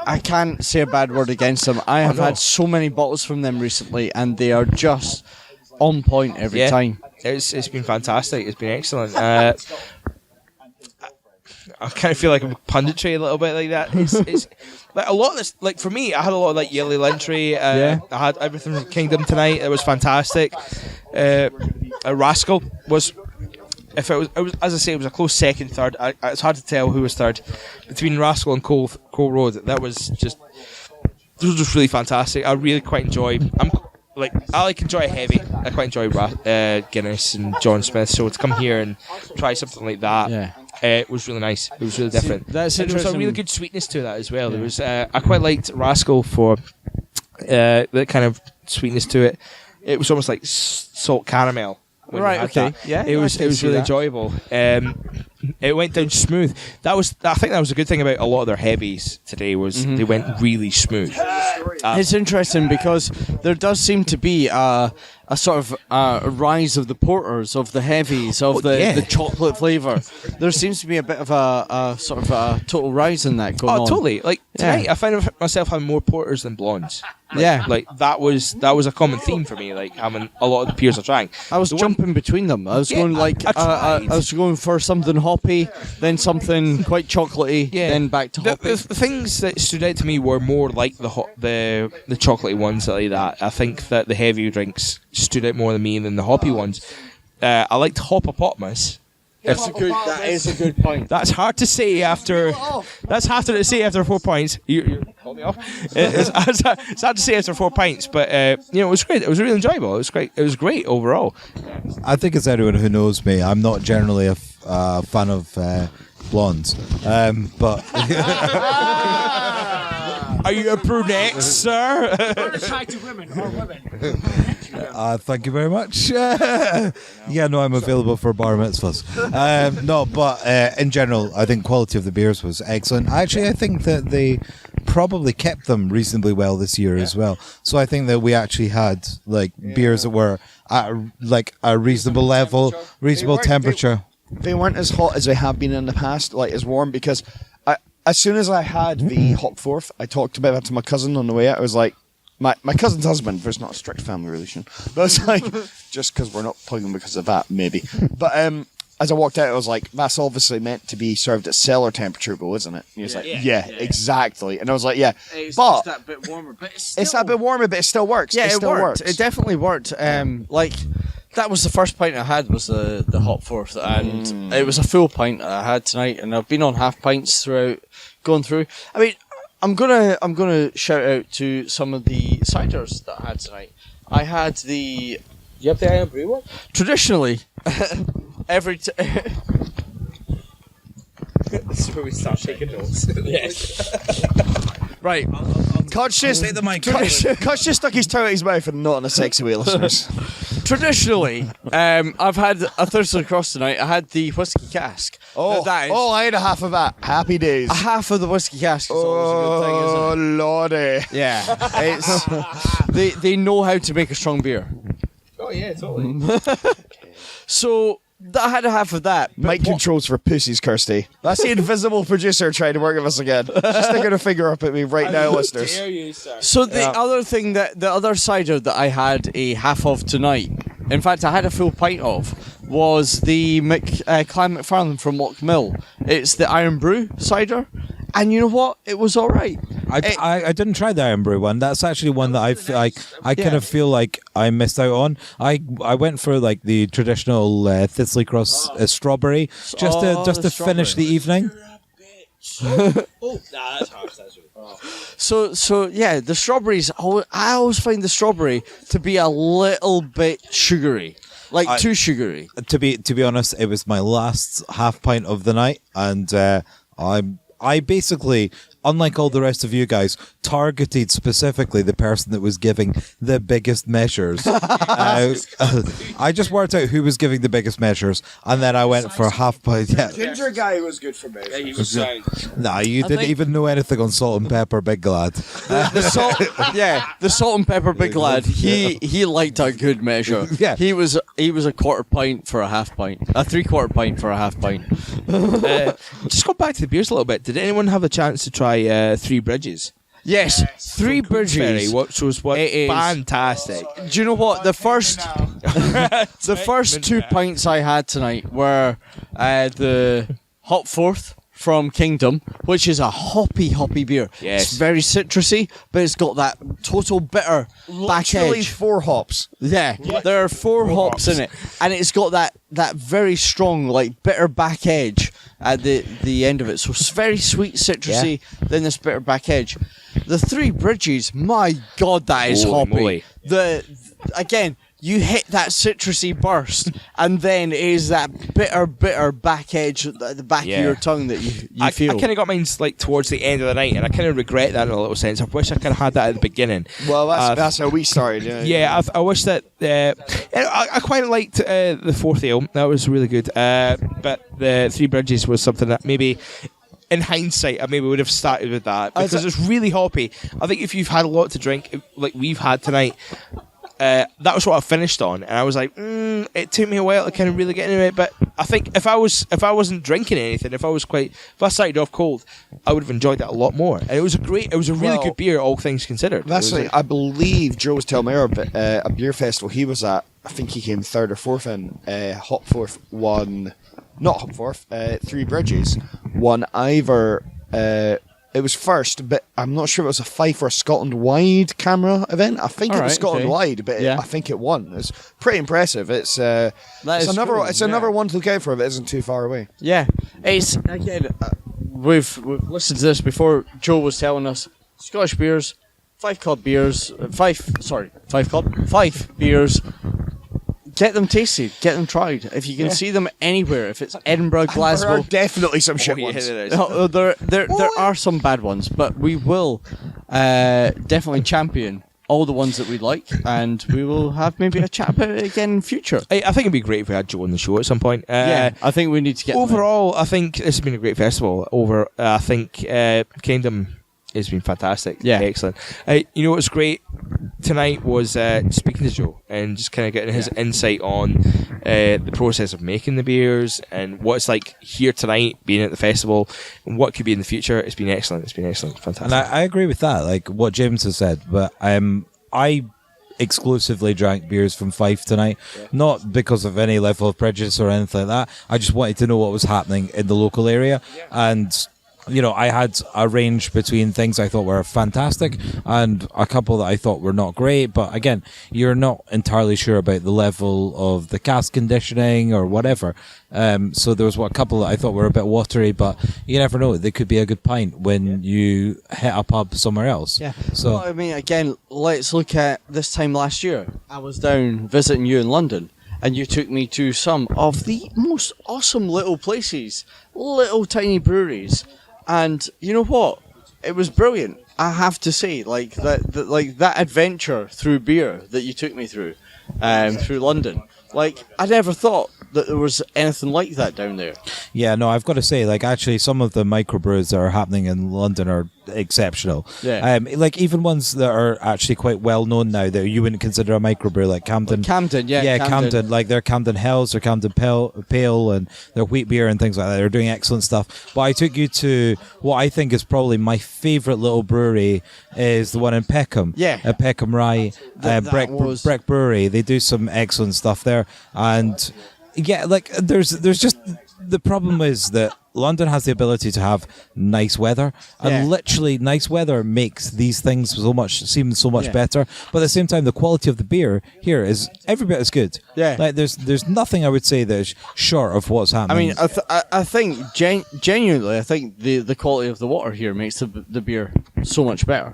I can't say a bad word against them. I have had so many bottles from them recently, and they are just on point every time. It's been fantastic. It's been excellent. I kind of feel like I'm punditry a little bit like that. It's like a lot of this. Like for me, I had a lot of like Yellow Lentry. I had everything from Kingdom tonight. It was fantastic. Rascal was. If it was, as I say, it was a close second, third. It's hard to tell who was third between Rascal and Coal Road. That was just. This was just really fantastic. I really quite enjoy. I enjoy heavy. I quite enjoy Guinness and John Smith. So to come here and try something like that, it was really nice. It was really different. That's and there was a interesting. really good sweetness to that as well. There was. I quite liked Rascal for that kind of sweetness to it. It was almost like salt caramel. when Right, you had okay. that. Yeah, it was I can see really that. enjoyable. It went down smooth. I think that was a good thing about a lot of their heavies today was they went really smooth. It's interesting because there does seem to be a sort of a rise of the porters, of the heavies, of the chocolate flavour. There seems to be a bit of a sort of a total rise in that going on. Oh, totally. Like tonight, I found myself having more porters than blondes. Like that was a common theme for me. Like having a lot of the beers I drank. I was jumping between them. I was going like I was going for something hoppy, then something quite chocolatey, then back to hoppy. The things that stood out to me were more like the chocolatey ones like that. I think that the heavy drinks stood out more than me than the hoppy ones. I liked Hoppopotamus. That is a good point. That's hard to say after. That's hard to say after 4 pints. You call me off. It's hard to say after 4 pints, but it was great. It was really enjoyable. It was great. It was great overall. I think as anyone who knows me, I'm not generally a fan of blondes, but. Are you a brunette, sir? Attractive women or women. Thank you very much. No, I'm available for bar mitzvahs. But in general, I think quality of the beers was excellent. Actually, I think that they probably kept them reasonably well this year as well. So I think that we actually had beers that were at a reasonable level, reasonable temperature. They weren't as hot as they have been in the past, like as warm, because as soon as I had the Hopforth, I talked about that to my cousin on the way out. I was like, my cousin's husband, there's not a strict family relation, but it's like, just because we're not plugging because of that, maybe. But as I walked out, I was like, that's obviously meant to be served at cellar temperature, though, isn't it? And he was like, yeah, exactly. And I was like, yeah, It's but just that bit warmer, but it's that bit warmer, but it still works. Yeah, it still worked. works. It definitely worked. That was the first pint I had, was the Hopforth, and it was a full pint that I had tonight, and I've been on half pints throughout going through. I mean, I'm gonna shout out to some of the ciders that I had tonight. I had the. You have the Iron Brew one? Traditionally, every. This is where we start taking notes. Yes. Right. Cut's just stuck his tongue out his mouth and not in a sexy way, listeners. Traditionally, I've had a Thursday Cross tonight. I had the whiskey cask. I had a half of that. Happy days. A half of the whiskey cask is always a good thing, isn't it? Oh, lordy. Yeah, it's they know how to make a strong beer. Oh yeah, totally. So I had a half of that. Mic controls for pussies, Kirsty. That's the invisible producer trying to work with us again. Just sticking a finger up at me right now, listeners. Dare you, sir? So the other thing the other cider that I had a half of tonight, in fact I had a full pint of, was the Clan McFarlane from Lockmill. It's the Iron Brew cider, and you know what? It was all right. I didn't try the Iron Brew one. That's actually one that I kind of feel like I missed out on. I went for the traditional Thistly Cross strawberry just to finish the evening. That's harsh. That's really So yeah, the strawberries. I always find the strawberry to be a little bit sugary, too sugary. To be honest, it was my last half pint of the night, and I basically, unlike all the rest of you guys, targeted specifically the person that was giving the biggest measures. I just worked out who was giving the biggest measures, and then I went for half pint. Yeah. Ginger guy was good for me. Yeah, he was sound. Nah, you didn't even know anything on salt and pepper, big lad. The salt and pepper big lad. He liked a good measure. Yeah. He was a quarter pint for a half pint, a 3/4 pint for a half pint. Just go back to the beers a little bit. Did anyone have a chance to try Three Bridges? Yes, Three Bridges. Which was fantastic. Do you know what the first 2 pints I had tonight were the Hopforth from Kingdom, which is a hoppy beer. Yes. It's very citrusy, but it's got that total bitter back Literally edge. 4 hops. Yeah, there are 4 hops in it, and it's got that very strong, like, bitter back edge at the end of it. So it's very sweet, citrusy, then this bitter back edge. The Three Bridges, my God, that is Holy hoppy. moly. Again, you hit that citrusy burst, and then it is that bitter back edge at the back of your tongue that you feel. I kind of got mine like towards the end of the night, and I kind of regret that in a little sense. I wish I kind of had that at the beginning. Well, that's how we started. Yeah, I wish that. I quite liked the fourth ale. That was really good. But the Three Bridges was something that maybe, in hindsight, I maybe would have started with that because it's really hoppy. I think if you've had a lot to drink, like we've had tonight, that was what I finished on, and I was like, it took me a while to kind of really get into it. But I think if I wasn't drinking anything, if I started off cold, I would have enjoyed that a lot more. And it was a really good beer, all things considered. That's like, I believe Joe was telling me about a beer festival he was at. I think he came 3rd or 4th in. Hopforth won, not Hopforth, Three Bridges won either. It was first, but I'm not sure it was a Fife or Scotland-wide camera event. I think it was Scotland-wide, but I think it won. It's pretty impressive. It's another one to look out for if it isn't too far away. Yeah, it's again. We've listened to this before. Joe was telling us Scottish beers, Fife beers. Get them tasted, get them tried. If you can see them anywhere, if it's Edinburgh, Glasgow, there are definitely some shit ones. No, there are some bad ones, but we will definitely champion all the ones that we like, and we will have maybe a chat about it again in future. I think it'd be great if we had Joe on the show at some point. I think we need to get overall. I think this has been a great festival. I think Kingdom has been fantastic. Yeah, excellent. You know what's great tonight was speaking to Joe and just kind of getting his insight on the process of making the beers and what it's like here tonight, being at the festival, and what could be in the future. It's been excellent, fantastic. And I agree with that, like what James has said, but I exclusively drank beers from Fife tonight, not because of any level of prejudice or anything like that. I just wanted to know what was happening in the local area, and you know, I had a range between things I thought were fantastic and a couple that I thought were not great. But again, you're not entirely sure about the level of the cask conditioning or whatever. So there was a couple that I thought were a bit watery, but you never know. They could be a good pint when you hit a pub somewhere else. Yeah. So well, I mean, again, let's look at this time last year. I was down visiting you in London, and you took me to some of the most awesome little places, little tiny breweries. And you know what? It was brilliant. I have to say, like that adventure through beer that you took me through London. Like, I never thought that there was anything like that down there. Yeah, no, I've got to say, like, actually, some of the microbrews that are happening in London are exceptional. Yeah. Like, even ones that are actually quite well known now that you wouldn't consider a microbrew, like Camden. Camden. Like their Camden Hells, their Camden Pale, and their wheat beer and things like that. They're doing excellent stuff. But I took you to what I think is probably my favourite little brewery is the one in Peckham. Yeah. At Peckham Rye, Breck Brewery. They do some excellent stuff there. And yeah, like there's just the problem is that London has the ability to have nice weather, and literally nice weather makes these things seem so much better. But at the same time, the quality of the beer here is every bit as good. Yeah, like there's nothing I would say that is short of what's happening. I mean, I think genuinely, I think the quality of the water here makes the beer so much better.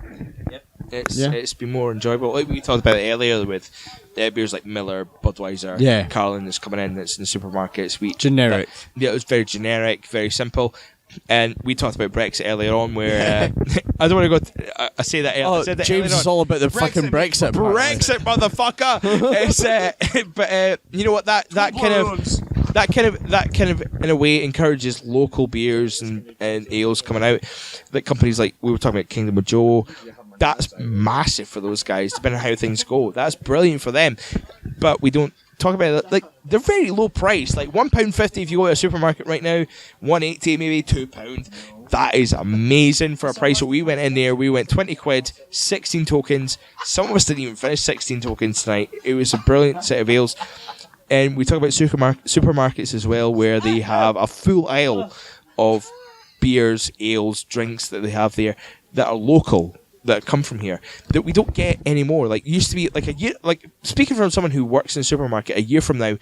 It's been more enjoyable. Like we talked about it earlier with beers like Miller, Budweiser, Carlin that's coming in that's in the supermarkets. Generic. It was very generic, very simple. And we talked about Brexit earlier on where I don't want to go I say that earlier. Oh, that James is all about the fucking Brexit. Brexit, motherfucker. But you know what, that kind of in a way encourages local beers and ales coming out. Like companies like we were talking about Kingdom of Joe. That's massive for those guys, depending on how things go. That's brilliant for them. But we don't talk about it. Like, they're very low priced. Like £1.50 if you go to a supermarket right now, £1.80, maybe £2. That is amazing for a price. So we went in there, we went 20 quid, 16 tokens. Some of us didn't even finish 16 tokens tonight. It was a brilliant set of ales. And we talk about supermarkets as well, where they have a full aisle of beers, ales, drinks that they have there that are local, that come from here, that we don't get anymore. Like, it used to be like a year, like, speaking from someone who works in a supermarket, a year from now,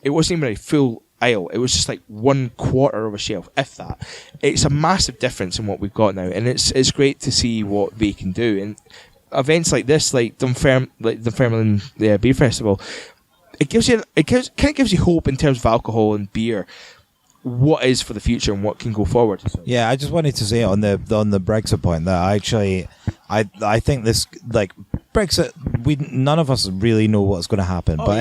it wasn't even a full aisle. It was just like 1/4 of a shelf, if that. It's a massive difference in what we've got now, and it's great to see what they can do. And events like this, like Dunfermline Beer Festival, it kind of gives you hope in terms of alcohol and beer, what is for the future and what can go forward. Yeah, I just wanted to say on the Brexit point that I think this, like, Brexit, none of us really know what's going to happen. But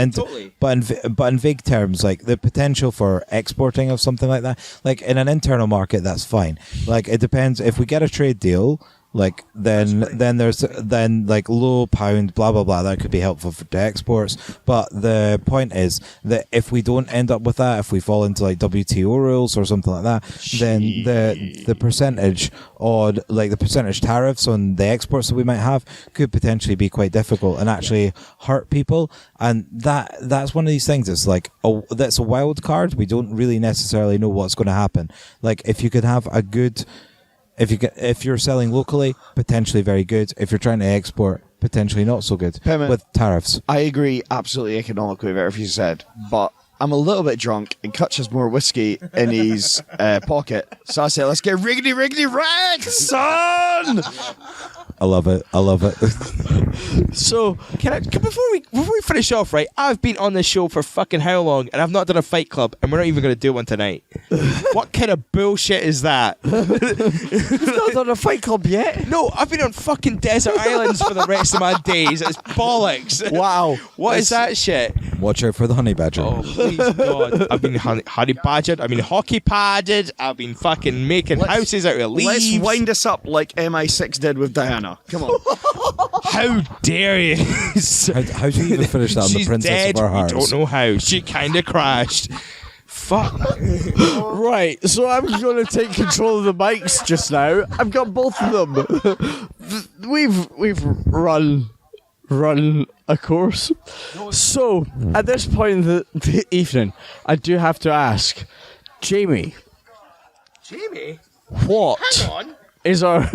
in vague terms, like the potential for exporting of something like that, like in an internal market, that's fine. Like, it depends if we get a trade deal. Like, then there's like low pound, blah blah blah. That could be helpful to exports. But the point is that if we don't end up with that, if we fall into like WTO rules or something like that, then the percentage on, like, the percentage tariffs on the exports that we might have could potentially be quite difficult and actually hurt people. And that's one of these things. It's like that's a wild card. We don't really necessarily know what's going to happen. Like, if you could have a good. If you're selling locally, potentially very good. If you're trying to export, potentially not so good with tariffs. I agree absolutely economically with everything you said, but I'm a little bit drunk and Kutch has more whiskey in his pocket. So I say, let's get riggedy rag, son! I love it. So, before we finish off, right? I've been on this show for fucking how long, and I've not done a Fight Club, and we're not even going to do one tonight. What kind of bullshit is that? You've not done a Fight Club yet? No, I've been on fucking desert islands for the rest of my days. It's bollocks. Wow. What is that shit? Watch out for the honey badger. Oh, please God. I've been honey badgered. I've been hockey padded. I've been fucking making houses out of leaves. Let's wind us up like MI6 did with Diana. Come on. How dare you? How do you even finish that on the Princess dead. of Our Hearts? We don't know how. She kind of crashed. Fuck. Right, so I'm going to take control of the mics just now. I've got both of them. We've run a course. So, at this point in the evening, I do have to ask, Jamie, what is our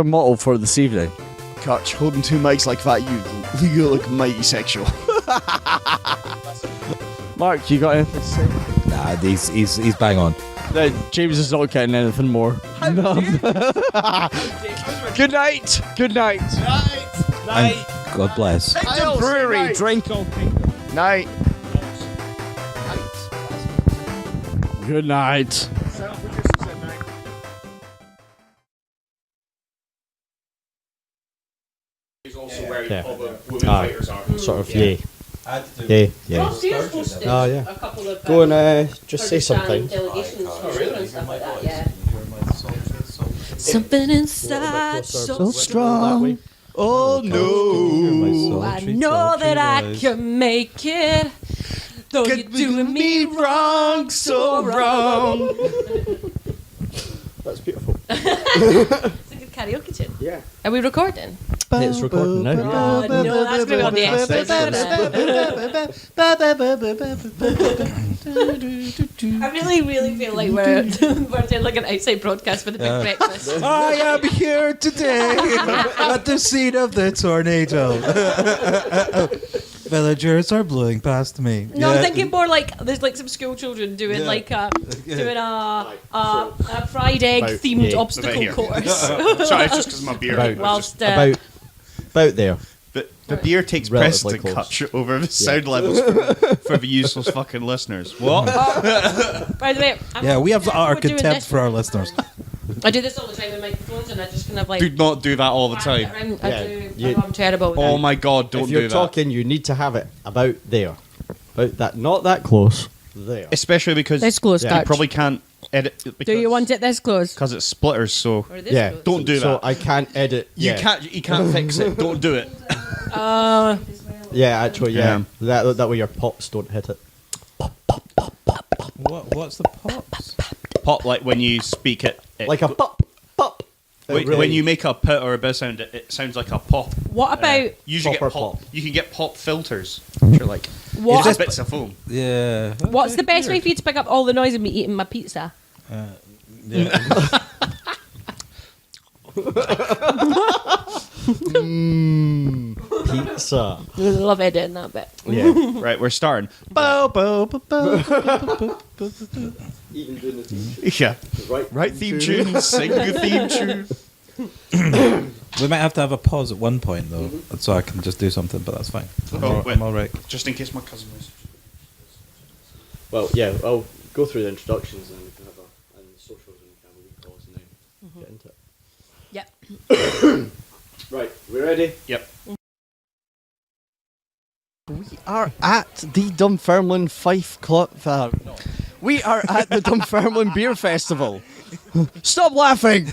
motto for this evening? Kutch, holding two mics like that, you look mighty sexual. Mark, you got anything to say? Nah, he's bang on. James is not getting anything more. Good night. Night. God bless. Kingdom Brewery. Drink all Kingdom. Night. Good night. Sort of, yeah. Oh, yeah. Go and just say something. Something inside so strong. Oh no! I know that I can make it, though you're doing me wrong, so wrong. That's beautiful. It's a good karaoke tune. Yeah. Are we recording? It's recording now. Oh, no, that's going to be on the extras. I really feel like we're doing like an outside broadcast for the big breakfast. I am here today at the scene of the tornado. Villagers are blowing past me. No, I'm thinking more like there's like some school children doing like a fried egg themed obstacle course. Sorry, it's just because my beer. Whilst about there. But the beer takes Relatively precedent over the sound levels for the useless fucking listeners. What? By the way, We have our we're doing contempt this. for our listeners. I do this all the time with microphones, and I just kind of like. Do not do that all the time. I'm terrible with Oh that. my god, don't If do you're that. talking, you need to have it about there. About that, not that close. There. Especially because This close, you Dutch. probably can't edit it Do you want it this close? because it splitters, so Or this Yeah. close? don't do So that. I can't edit. You can't fix it. Don't do it. Yeah, actually, yeah. That way your pops don't hit it. What's the pops? Pop like when you speak it. Like a pop. When you make a p or a b sound, it sounds like a pop. What about Usually get Proper pop. You can get pop filters, which are like what? just bits of foam. Yeah. What's the best way for you to pick up all the noise of me eating my pizza? Pizza. I love editing that bit. Yeah. Right, we're starting. Bow, bow, bow, bow, bow, bow. Even doing the theme Yeah. Right Theme tune. Sing the theme tune. We might have to have a pause at one point though, so I can just do something. But that's fine. I'm all right. Just in case my cousin was. Well, yeah, I'll go through the introductions and then we can have and the socials and we can have a wee pause and then get into it. Yep. Right, we ready? Yep. We are at the Dunfermline Fife Club. We are at the Dunfermline Beer Festival. Stop laughing!